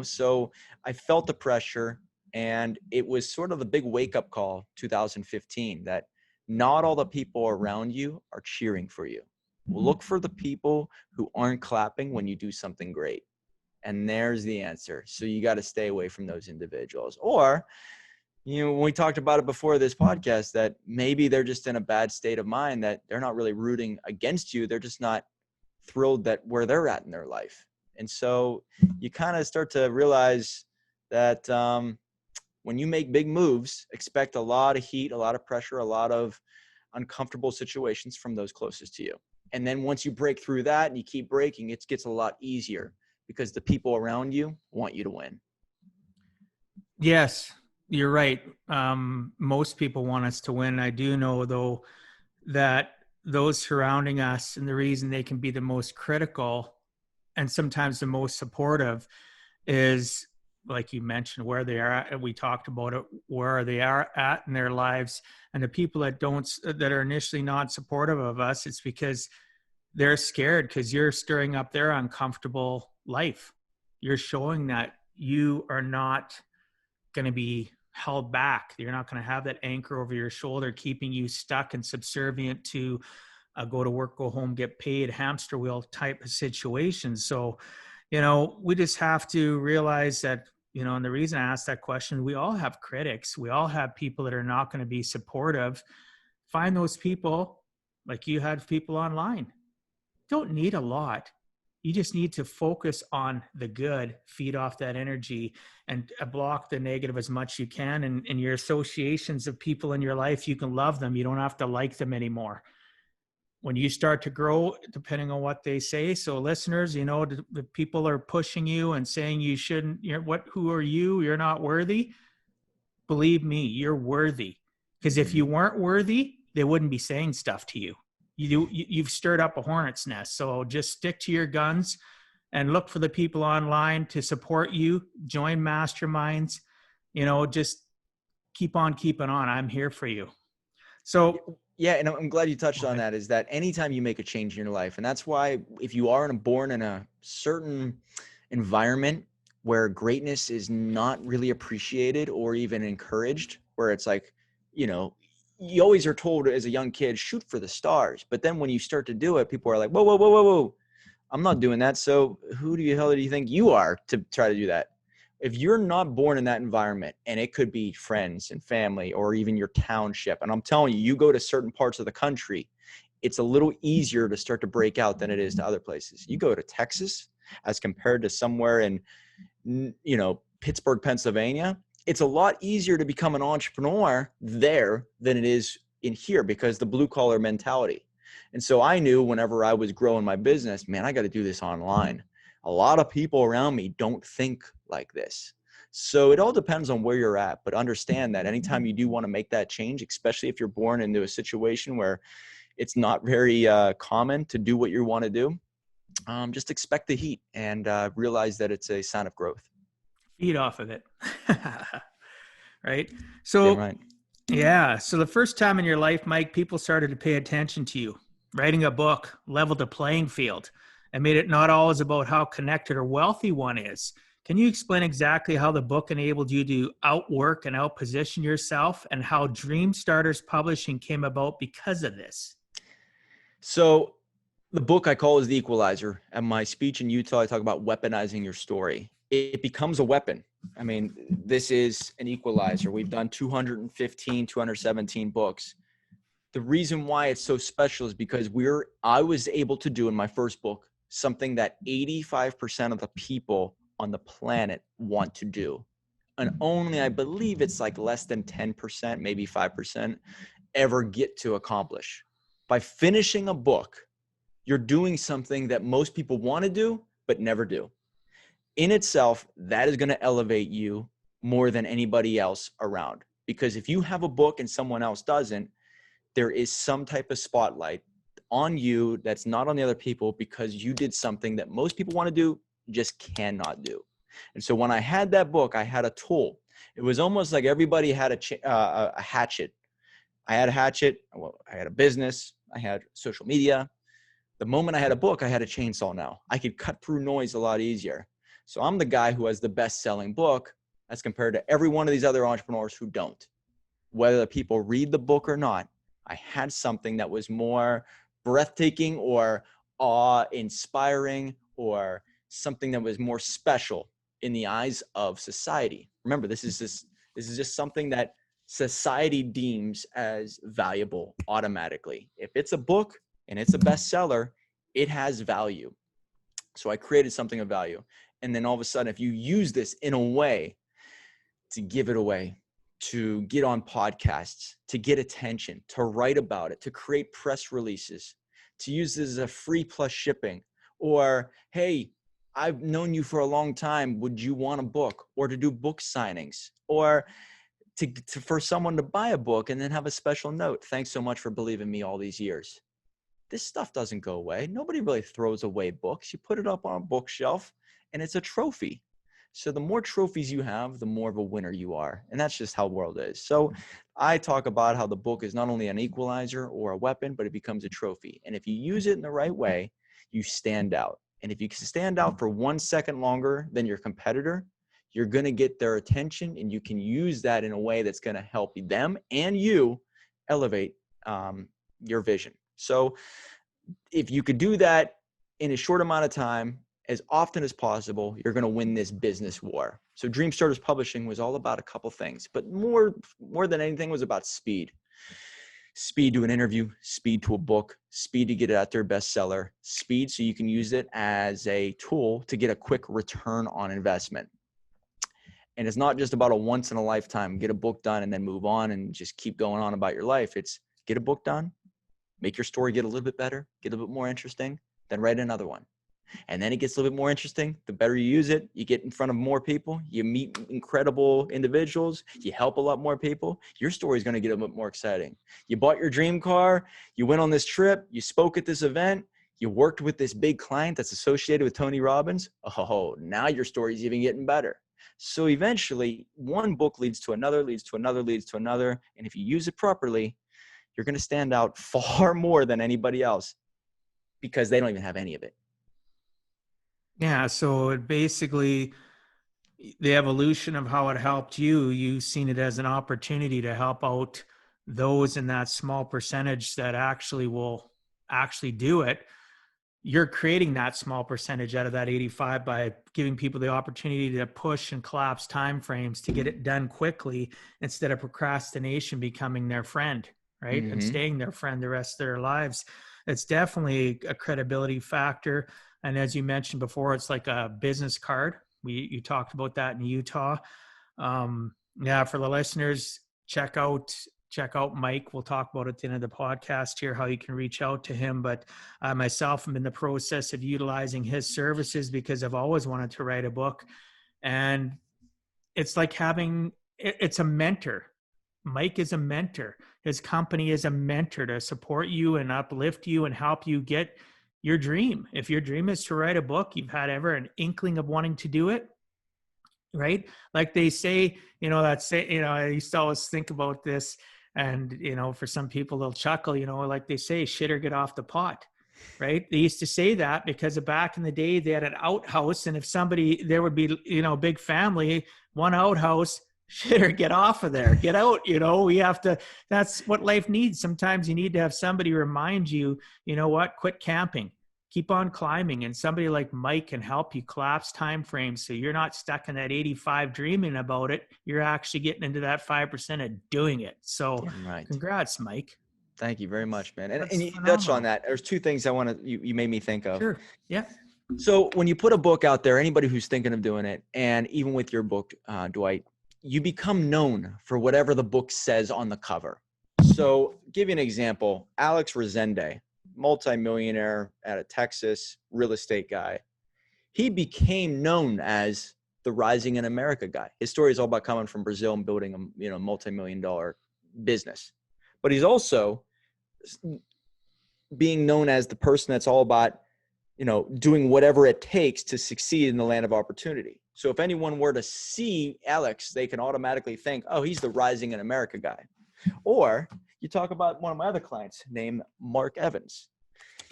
B: So I felt the pressure. And it was sort of the big wake-up call, 2015, that not all the people around you are cheering for you. Look for the people who aren't clapping when you do something great. And there's the answer. So you got to stay away from those individuals. Or when we talked about it before this podcast, that maybe they're just in a bad state of mind, that they're not really rooting against you. They're just not thrilled that where they're at in their life. And so you kind of start to realize that when you make big moves, expect a lot of heat, a lot of pressure, a lot of uncomfortable situations from those closest to you. And then once you break through that and you keep breaking, it gets a lot easier because the people around you want you to win.
A: Yes, you're right. Most people want us to win. I do know, though, that those surrounding us, and the reason they can be the most critical and sometimes the most supportive, is, like you mentioned, where they are at. We talked about it, where they are at in their lives. And the people that are initially not supportive of us, it's because they're scared, because you're stirring up their uncomfortable life. You're showing that you are not going to be held back. You're not going to have that anchor over your shoulder keeping you stuck and subservient to go to work, go home, get paid, hamster wheel type of situations. So, we just have to realize that, and the reason I asked that question, we all have critics. We all have people that are not going to be supportive. Find those people, like you had people online. Don't need a lot. You just need to focus on the good, feed off that energy, and block the negative as much as you can. And your associations of people in your life, you can love them. You don't have to like them anymore. When you start to grow, depending on what they say. So listeners, the people are pushing you and saying you shouldn't, who are you? You're not worthy. Believe me, you're worthy. Because if you weren't worthy, they wouldn't be saying stuff to you. You've stirred up a hornet's nest. So just stick to your guns and look for the people online to support you. Join masterminds. Just keep on keeping on. I'm here for you. So
B: yeah, and I'm glad you touched on that, is that anytime you make a change in your life, and that's why if you are born in a certain environment where greatness is not really appreciated or even encouraged, where it's like, you always are told as a young kid, shoot for the stars. But then when you start to do it, people are like, whoa, whoa, whoa, whoa, whoa. I'm not doing that. So who the hell do you think you are to try to do that? If you're not born in that environment, and it could be friends and family or even your township, and I'm telling you, you go to certain parts of the country, it's a little easier to start to break out than it is to other places. You go to Texas as compared to somewhere in, Pittsburgh, Pennsylvania, it's a lot easier to become an entrepreneur there than it is in here because the blue collar mentality. And so I knew whenever I was growing my business, man, I got to do this online. A lot of people around me don't think like this. So it all depends on where you're at, but understand that anytime you do want to make that change, especially if you're born into a situation where it's not very common to do what you want to do, just expect the heat and realize that it's a sign of growth.
A: Feed off of it. Right. So,
B: right.
A: Yeah. So the first time in your life, Mike, people started to pay attention to you. Writing a book leveled the playing field and made it not always about how connected or wealthy one is. Can you explain exactly how the book enabled you to outwork and outposition yourself, and how DreamStarters Publishing came about because of this?
B: So the book I call is The Equalizer. At my speech in Utah, I talk about weaponizing your story. It becomes a weapon. I mean, this is an equalizer. We've done 215, 217 books. The reason why it's so special is because I was able to do in my first book something that 85% of the people on the planet want to do. And only, I believe it's like less than 10%, maybe 5% ever get to accomplish. By finishing a book, you're doing something that most people want to do, but never do. In itself, that is going to elevate you more than anybody else around. Because if you have a book and someone else doesn't, there is some type of spotlight on you that's not on the other people, because you did something that most people want to do, just cannot do. And so when I had that book, I had a tool. It was almost like everybody had a hatchet. I had a hatchet. Well, I had a business. I had social media. The moment I had a book, I had a chainsaw now. I could cut through noise a lot easier. So I'm the guy who has the best-selling book as compared to every one of these other entrepreneurs who don't. Whether the people read the book or not, I had something that was more breathtaking or awe-inspiring or something that was more special in the eyes of society. Remember, this is This is just something that society deems as valuable automatically. If it's a book and it's a bestseller, it has value. So I created something of value. And then all of a sudden, if you use this in a way to give it away, to get on podcasts, to get attention, to write about it, to create press releases, to use this as a free plus shipping, or, hey, I've known you for a long time. Would you want a book? Or to do book signings, or for someone to buy a book and then have a special note. Thanks so much for believing in me all these years. This stuff doesn't go away. Nobody really throws away books. You put it up on a bookshelf and it's a trophy. So the more trophies you have, the more of a winner you are. And that's just how the world is. So I talk about how the book is not only an equalizer or a weapon, but it becomes a trophy. And if you use it in the right way, you stand out. And if you can stand out for 1 second longer than your competitor, you're going to get their attention, and you can use that in a way that's going to help them and you elevate your vision. So if you could do that in a short amount of time, as often as possible, you're going to win this business war. So DreamStarters Publishing was all about a couple things, but more than anything was about speed. Speed to an interview, speed to a book, speed to get it out there, bestseller, speed so you can use it as a tool to get a quick return on investment. And it's not just about a once in a lifetime, get a book done and then move on and just keep going on about your life. It's get a book done, make your story get a little bit better, get a little bit more interesting, then write another one. And then it gets a little bit more interesting. The better you use it, you get in front of more people, you meet incredible individuals, you help a lot more people. Your story is going to get a bit more exciting. You bought your dream car, you went on this trip, you spoke at this event, you worked with this big client that's associated with Tony Robbins. Oh, now your story is even getting better. So eventually, one book leads to another, leads to another, leads to another. And if you use it properly, you're going to stand out far more than anybody else because they don't even have any of it.
A: Yeah. So it basically, the evolution of how it helped you, you've seen it as an opportunity to help out those in that small percentage that actually will actually do it. You're creating that small percentage out of that 85 by giving people the opportunity to push and collapse timeframes to get it done quickly instead of procrastination becoming their friend, right?
B: Mm-hmm.
A: And staying their friend the rest of their lives. It's definitely a credibility factor. And as you mentioned before, it's like a business card. You talked about that in Utah. Yeah, for the listeners, check out Mike. We'll talk about it at the end of the podcast here, how you can reach out to him. But I myself am in the process of utilizing his services because I've always wanted to write a book. And it's like it's a mentor. Mike is a mentor. His company is a mentor to support you and uplift you and help you get your dream. If your dream is to write a book, you've had ever an inkling of wanting to do it, right? Like they say, I used to always think about this, and, for some people they'll chuckle, like they say, shit or get off the pot, right? They used to say that because back in the day they had an outhouse, and if there would be, a big family, one outhouse, shit or get off of there, get out, that's what life needs. Sometimes you need to have somebody remind you, quit camping, keep on climbing. And somebody like Mike can help you collapse time frames so you're not stuck in that 85 dreaming about it. You're actually getting into that 5% of doing it. So
B: right.
A: Congrats, Mike.
B: Thank you very much, man. And you touched on that. There's two things you made me think of.
A: Sure. Yeah.
B: So when you put a book out there, anybody who's thinking of doing it, and even with your book, Dwight, you become known for whatever the book says on the cover. So give you an example, Alex Resende, multimillionaire out of Texas, real estate guy. He became known as the Rising in America guy. His story is all about coming from Brazil and building a multi-million-dollar business. But he's also being known as the person that's all about, doing whatever it takes to succeed in the land of opportunity. So if anyone were to see Alex, they can automatically think, oh, he's the Rising in America guy. Or you talk about one of my other clients named Mark Evans.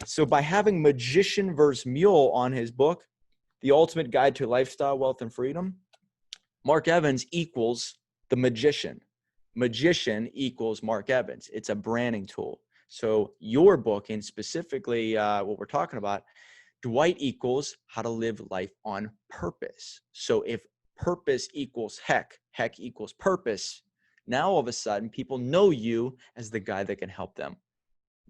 B: So by having Magician versus Mule on his book, The Ultimate Guide to Lifestyle, Wealth, and Freedom, Mark Evans equals the magician. Magician equals Mark Evans. It's a branding tool. So your book, and specifically what we're talking about, Dwight equals how to live life on purpose. So if purpose equals heck, heck equals purpose. Now, all of a sudden, people know you as the guy that can help them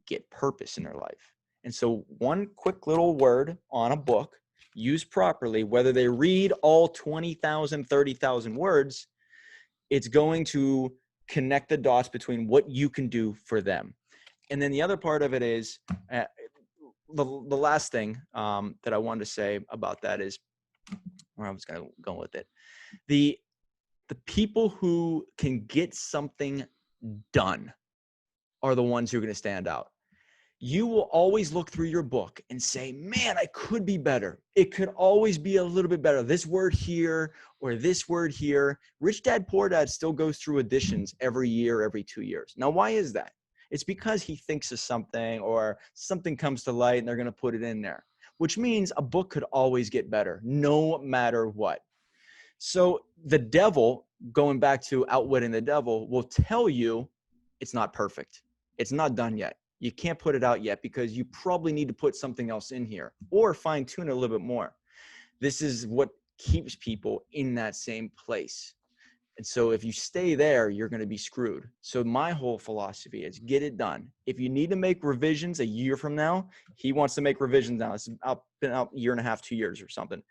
B: get purpose in their life. And so one quick little word on a book used properly, whether they read all 20,000, 30,000 words, it's going to connect the dots between what you can do for them. And then the other part of it is the last thing that I wanted to say about that is, where I was going to go with it. The people who can get something done are the ones who are going to stand out. You will always look through your book and say, man, I could be better. It could always be a little bit better. This word here or this word here. Rich Dad, Poor Dad still goes through editions every year, every 2 years. Now, why is that? It's because he thinks of something or something comes to light and they're going to put it in there, which means a book could always get better no matter what. So the devil, going back to outwitting the devil, will tell you it's not perfect. It's not done yet. You can't put it out yet because you probably need to put something else in here or fine tune it a little bit more. This is what keeps people in that same place. And so if you stay there, you're going to be screwed. So my whole philosophy is get it done. If you need to make revisions a year from now, he wants to make revisions now. It's been out a year and a half, 2 years or something.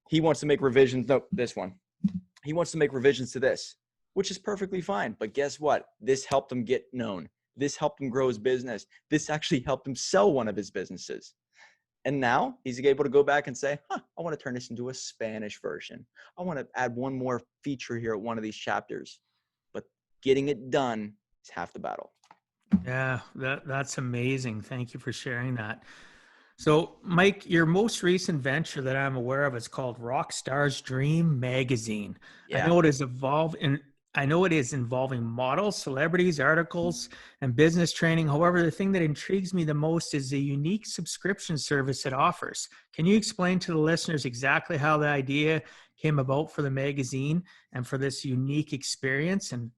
B: He wants to make revisions. No, this one. He wants to make revisions to this, which is perfectly fine. But guess what? This helped him get known. This helped him grow his business. This actually helped him sell one of his businesses. And now he's able to go back and say, I want to turn this into a Spanish version. I want to add one more feature here at one of these chapters. But getting it done is half the battle.
A: Yeah, that's amazing. Thank you for sharing that. So, Mike, your most recent venture that I'm aware of is called Rockstar's Dream Magazine.
B: Yeah.
A: I know it is involving models, celebrities, articles, and business training. However, the thing that intrigues me the most is the unique subscription service it offers. Can you explain to the listeners exactly how the idea came about for the magazine and for this unique experience? And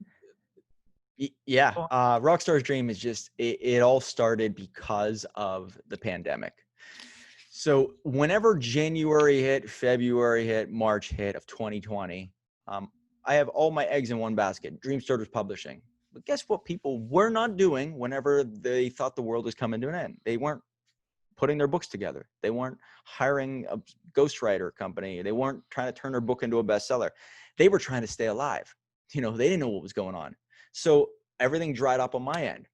B: yeah, Rockstar's Dream is just, it all started because of the pandemic. So whenever January hit, February hit, March hit of 2020, I have all my eggs in one basket, DreamStarters Publishing. But guess what people were not doing whenever they thought the world was coming to an end? They weren't putting their books together. They weren't hiring a ghostwriter company. They weren't trying to turn their book into a bestseller. They were trying to stay alive. They didn't know what was going on. So everything dried up on my end.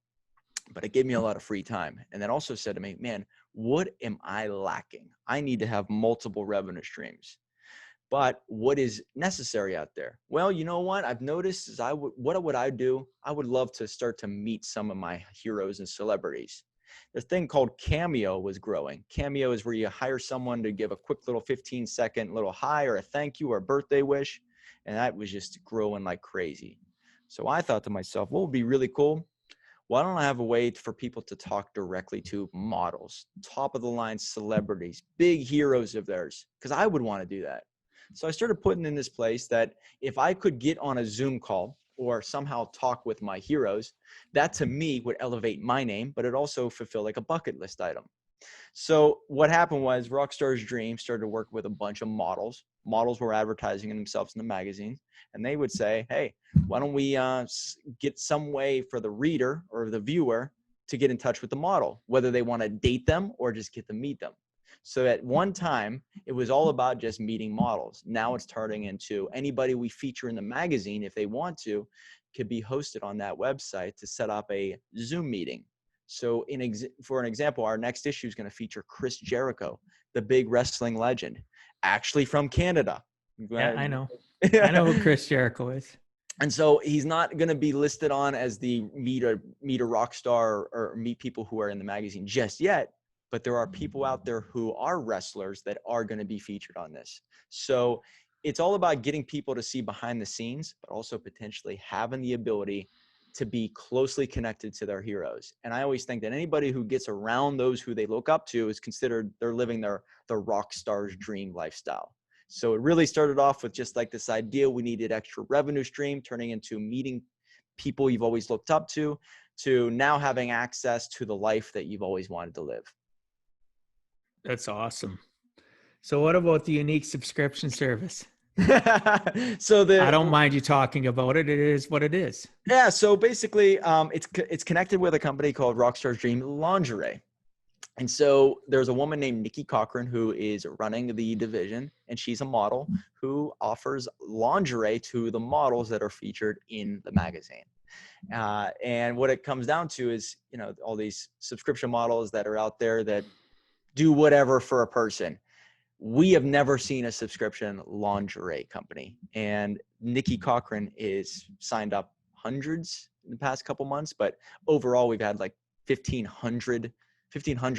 B: But it gave me a lot of free time. And that also said to me, man, what am I lacking? I need to have multiple revenue streams. But what is necessary out there? Well, you know what I've noticed is what would I do? I would love to start to meet some of my heroes and celebrities. The thing called Cameo was growing. Cameo is where you hire someone to give a quick little 15-second little hi or a thank you or a birthday wish. And that was just growing like crazy. So I thought to myself, what would be really cool? Why don't I have a way for people to talk directly to models, top of the line celebrities, big heroes of theirs? Because I would want to do that. So I started putting in this place that if I could get on a Zoom call or somehow talk with my heroes, that to me would elevate my name, but it also fulfill like a bucket list item. So what happened was Rockstar's Dream started to work with a bunch of models. Models were advertising themselves in the magazine, and they would say, hey, why don't we get some way for the reader or the viewer to get in touch with the model, whether they want to date them or just get to meet them. So at one time, it was all about just meeting models. Now it's turning into anybody we feature in the magazine, if they want to, could be hosted on that website to set up a Zoom meeting. So for an example, our next issue is going to feature Chris Jericho, the big wrestling legend, actually from Canada.
A: Yeah, I know. I know who Chris Jericho is.
B: And so he's not going to be listed on as the meet a rock star or meet people who are in the magazine just yet. But there are people out there who are wrestlers that are going to be featured on this. So it's all about getting people to see behind the scenes, but also potentially having the ability to be closely connected to their heroes. And I always think that anybody who gets around those who they look up to is considered they're living the rock star's dream lifestyle. So it really started off with just like this idea we needed extra revenue stream, turning into meeting people you've always looked up to now having access to the life that you've always wanted to live.
A: That's awesome. So what about the unique subscription service?
B: So
A: I don't mind you talking about it. It is what it is.
B: yeah. So basically, it's connected with a company called Rockstar's Dream Lingerie. And so there's a woman named Nikki Cochran who is running the division, and she's a model who offers lingerie to the models that are featured in the magazine. And what it comes down to is, you know, all these subscription models that are out there that do whatever for a person. We have never seen a subscription lingerie company. And Nikki Cochran is signed up hundreds in the past couple months, but overall we've had like 1,500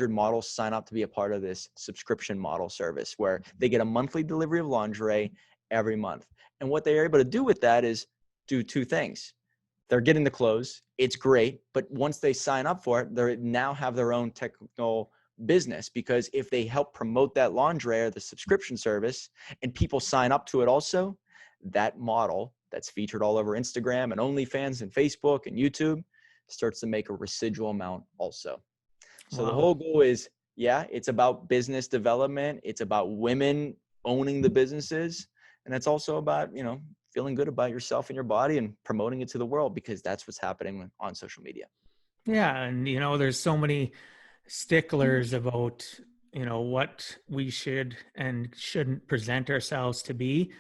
B: models sign up to be a part of this subscription model service where they get a monthly delivery of lingerie every month. And what they are able to do with that is do two things. They're getting the clothes. It's great. But once they sign up for it, they now have their own technical business, because if they help promote that lingerie or the subscription service and people sign up to it also, that model that's featured all over Instagram and OnlyFans and Facebook and YouTube starts to make a residual amount also. So the whole goal is, yeah, it's about business development. It's about women owning the businesses. And it's also about, you know, feeling good about yourself and your body and promoting it to the world, because that's what's happening on social media.
A: Yeah. And, you know, there's so many sticklers about, you know, what we should and shouldn't present ourselves to be.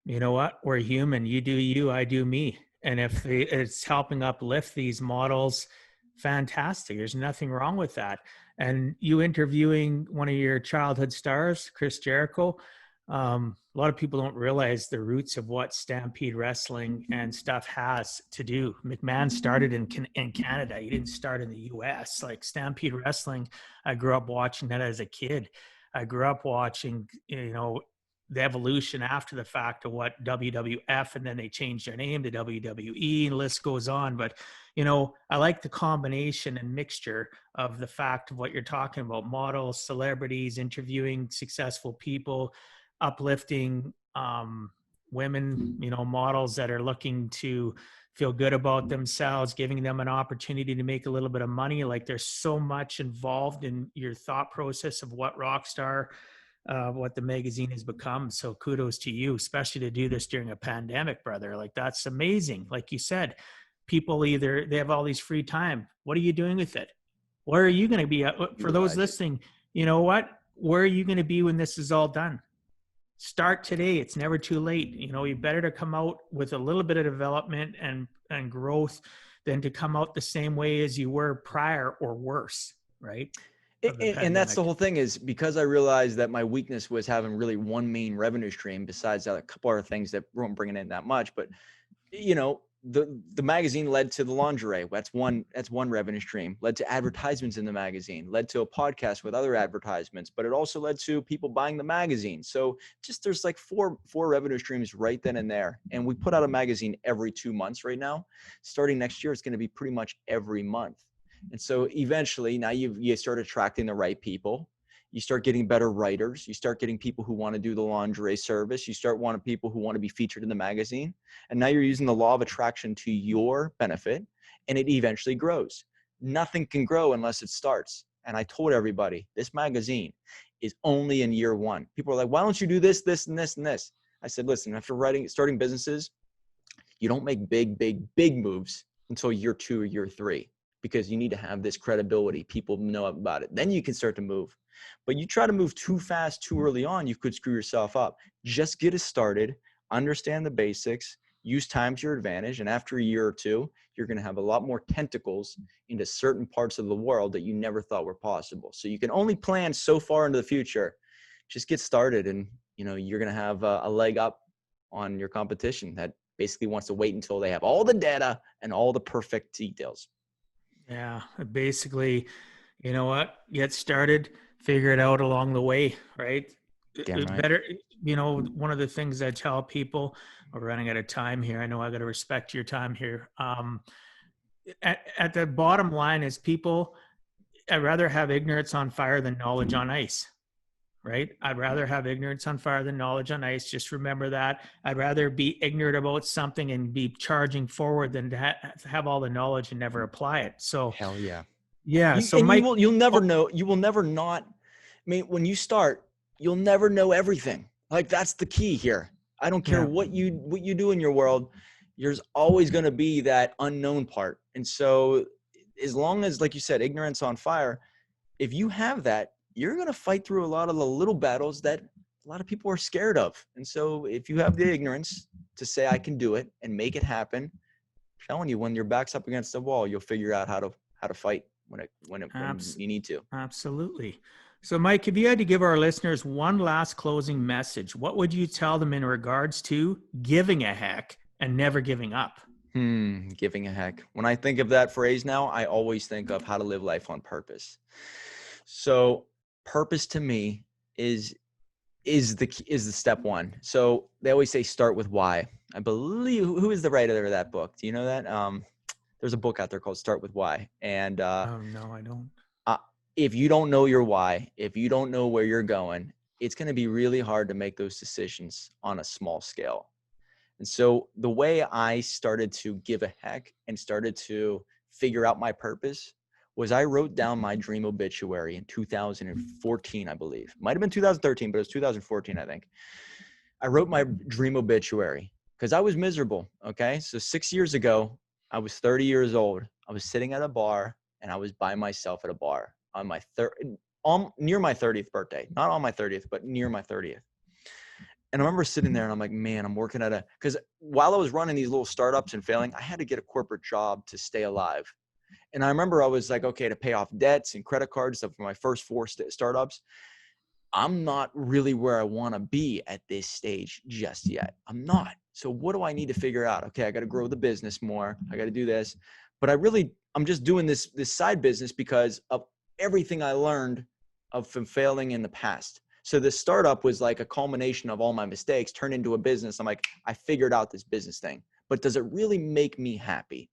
A: You know what? We're human. You do you, I do me. And if it's helping uplift these models, fantastic. There's nothing wrong with that. And you interviewing one of your childhood stars, Chris Jericho, a lot of people don't realize the roots of what Stampede Wrestling and stuff has to do. McMahon started in Canada. He didn't start in the US. Like Stampede Wrestling, I grew up watching that as a kid. I grew up watching, you know, the evolution after the fact of what WWF, and then they changed their name to WWE, and the list goes on. But, you know, I like the combination and mixture of the fact of what you're talking about: models, celebrities, interviewing successful people, uplifting women, you know, models that are looking to feel good about themselves, giving them an opportunity to make a little bit of money. Like, there's so much involved in your thought process of what Rockstar, what the magazine has become. So kudos to you, especially to do this during a pandemic, brother. Like, that's amazing. Like you said, people either they have all these free time. What are you doing with it? Where are you going to be? For those listening, you know what? Where are you going to be when this is all done? Start today. It's never too late. You know, you better to come out with a little bit of development and growth than to come out the same way as you were prior or worse, right?
B: And that's the whole thing, is because I realized that my weakness was having really one main revenue stream, besides a couple other things that weren't bringing in that much. But, you know, the magazine led to the lingerie. That's one revenue stream. Led to advertisements in the magazine. Led to a podcast with other advertisements. But it also led to people buying the magazine. So just there's like four revenue streams right then and there. And we put out a magazine every 2 months right now. Starting next year, it's going to be pretty much every month. And so eventually now you start attracting the right people. You start getting better writers. You start getting people who want to do the lingerie service. You start wanting people who want to be featured in the magazine. And now you're using the law of attraction to your benefit, and it eventually grows. Nothing can grow unless it starts. And I told everybody, this magazine is only in year one. People are like, why don't you do this, this, and this, and this? I said, listen, after starting businesses, you don't make big moves until year 2 or year 3. Because you need to have this credibility. People know about it. Then you can start to move. But you try to move too fast, too early on, you could screw yourself up. Just get it started, understand the basics, use time to your advantage. And after a year or 2, you're going to have a lot more tentacles into certain parts of the world that you never thought were possible. So you can only plan so far into the future. Just get started, and you know, you're going to have a leg up on your competition that basically wants to wait until they have all the data and all the perfect details.
A: Yeah, basically, you know what? Get started, figure it out along the way, right?
B: Damn right.
A: Better, you know, one of the things I tell people, we're running out of time here. I know I got to respect your time here. At the bottom line is, people, I'd rather have ignorance on fire than knowledge on ice. Right? I'd rather have ignorance on fire than knowledge on ice. Just remember that. I'd rather be ignorant about something and be charging forward than to have all the knowledge and never apply it. So
B: hell yeah.
A: Yeah.
B: So Mike, you'll never know. You will never not. I mean, when you start, you'll never know everything. Like, that's the key here. I don't care
A: Yeah.
B: what you do in your world. There's always going to be that unknown part. And so as long as, like you said, ignorance on fire, if you have that, you're going to fight through a lot of the little battles that a lot of people are scared of. And so if you have the ignorance to say, I can do it and make it happen, I'm telling you, when your back's up against the wall, you'll figure out how to fight when you need to.
A: Absolutely. So, Mike, if you had to give our listeners one last closing message, what would you tell them in regards to giving a heck and never giving up?
B: Giving a heck. When I think of that phrase now, I always think of how to live life on purpose. So purpose to me is the step one. So they always say start with why. I believe, who is the writer of that book? Do you know that? There's a book out there called Start with Why. And
A: Oh, no, I don't.
B: If you don't know your why, if you don't know where you're going, it's going to be really hard to make those decisions on a small scale. And so the way I started to give a heck and started to figure out my purpose was I wrote down my dream obituary in 2014, I believe. Might have been 2013, but it was 2014, I think. I wrote my dream obituary because I was miserable. Okay. So 6 years ago, I was 30 years old. I was sitting at a bar and I was by myself at a bar on my near my 30th birthday, not on my 30th, but near my 30th. And I remember sitting there and I'm like, man, I'm working because while I was running these little startups and failing, I had to get a corporate job to stay alive. And I remember I was like, okay, to pay off debts and credit cards stuff for my first 4 startups. I'm not really where I want to be at this stage just yet. I'm not. So what do I need to figure out? Okay, I got to grow the business more. I got to do this. But I'm just doing this side business because of everything I learned from failing in the past. So this startup was like a culmination of all my mistakes turned into a business. I'm like, I figured out this business thing, but does it really make me happy?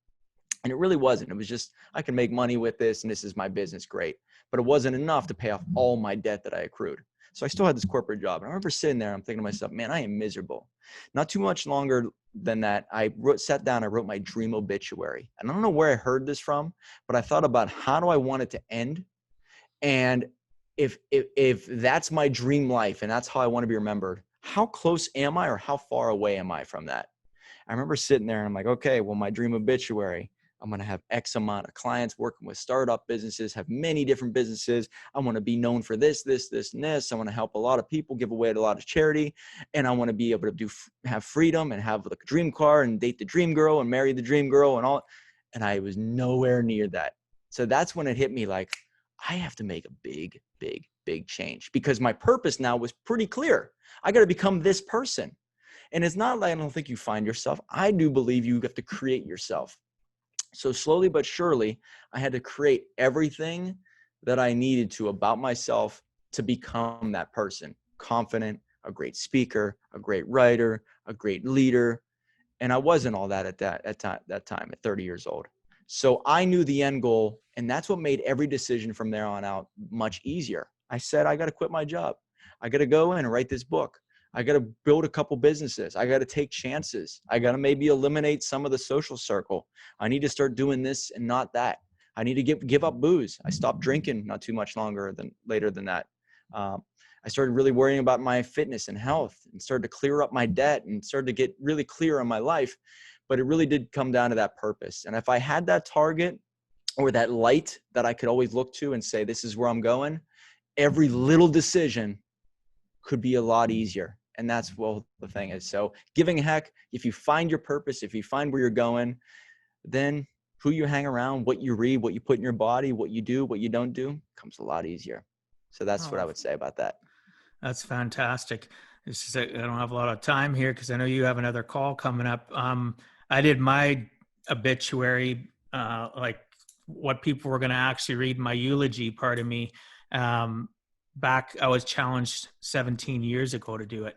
B: And it really wasn't. It was just, I can make money with this and this is my business. Great. But it wasn't enough to pay off all my debt that I accrued. So I still had this corporate job. And I remember sitting there, I'm thinking to myself, man, I am miserable. Not too much longer than that, I sat down, I wrote my dream obituary. And I don't know where I heard this from, but I thought about how do I want it to end? And if that's my dream life and that's how I want to be remembered, how close am I or how far away am I from that? I remember sitting there and I'm like, okay, well, my dream obituary, I'm going to have X amount of clients working with startup businesses, have many different businesses. I want to be known for this, and this. I want to help a lot of people, give away to a lot of charity. And I want to be able to have freedom and have the dream car and date the dream girl and marry the dream girl and all. And I was nowhere near that. So that's when it hit me like, I have to make a big, big, big change because my purpose now was pretty clear. I got to become this person. And it's not like I don't think you find yourself. I do believe you have to create yourself. So slowly but surely, I had to create everything that I needed to about myself to become that person. Confident, a great speaker, a great writer, a great leader. And I wasn't all that at that time at 30 years old. So I knew the end goal, and that's what made every decision from there on out much easier. I said, I got to quit my job. I got to go in and write this book. I got to build a couple businesses. I got to take chances. I got to maybe eliminate some of the social circle. I need to start doing this and not that. I need to give up booze. I stopped drinking not too much later than that. I started really worrying about my fitness and health and started to clear up my debt and started to get really clear on my life. But it really did come down to that purpose. And if I had that target or that light that I could always look to and say, this is where I'm going, every little decision could be a lot easier. And that's what the thing is. So giving a heck, if you find your purpose, if you find where you're going, then who you hang around, what you read, what you put in your body, what you do, what you don't do, comes a lot easier. So that's what I would say about that.
A: That's fantastic. It's just, I don't have a lot of time here because I know you have another call coming up. I did my obituary, like what people were going to actually read my eulogy part of me. Back, I was challenged 17 years ago to do it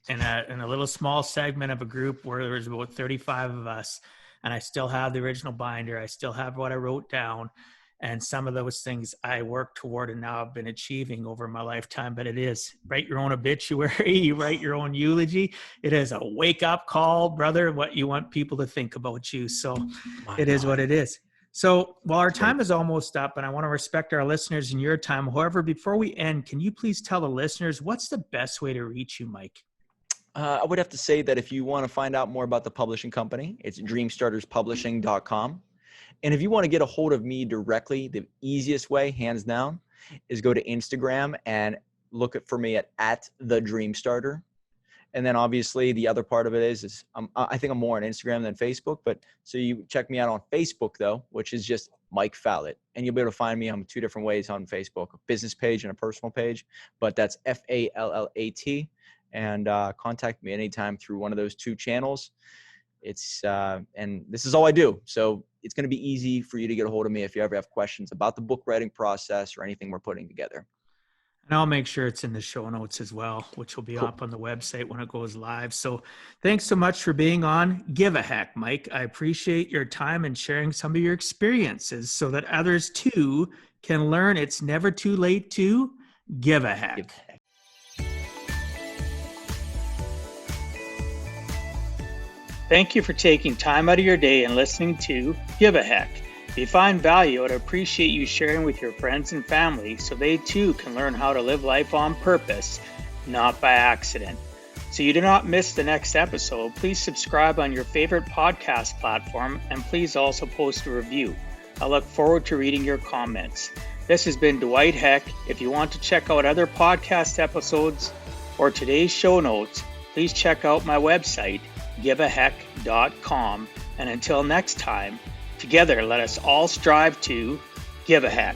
A: in a little small segment of a group where there was about 35 of us. And I still have the original binder. I still have what I wrote down. And some of those things I worked toward and now I've been achieving over my lifetime. But it is write your own obituary, you write your own eulogy. It is a wake up call, brother, what you want people to think about you. So it is what it is. So while our time is almost up and I want to respect our listeners and your time, however, before we end, can you please tell the listeners what's the best way to reach you, Mike?
B: I would have to say that if you want to find out more about the publishing company, it's DreamStartersPublishing.com. And if you want to get a hold of me directly, the easiest way, hands down, is go to Instagram and look for me at the DreamStarter. And then obviously the other part of it is I think I'm more on Instagram than Facebook. But so you check me out on Facebook though, which is just Mike Fallat, and you'll be able to find me on 2 different ways on Facebook: a business page and a personal page. But that's Fallat, and contact me anytime through one of those 2 channels. It's and this is all I do, so it's going to be easy for you to get a hold of me if you ever have questions about the book writing process or anything we're putting together.
A: And I'll make sure it's in the show notes as well, which will be up on the website when it goes live. So thanks so much for being on Give a Heck, Mike. I appreciate your time and sharing some of your experiences so that others too can learn it's never too late to give a heck.
B: Give a heck.
A: Thank you for taking time out of your day and listening to Give a Heck. If you find value, I'd appreciate you sharing with your friends and family so they too can learn how to live life on purpose, not by accident. So you do not miss the next episode, please subscribe on your favorite podcast platform, and please also post a review. I look forward to reading your comments. This has been Dwight Heck. If you want to check out other podcast episodes or today's show notes, please check out my website, giveaheck.com. And until next time, together let us all strive to give a heck.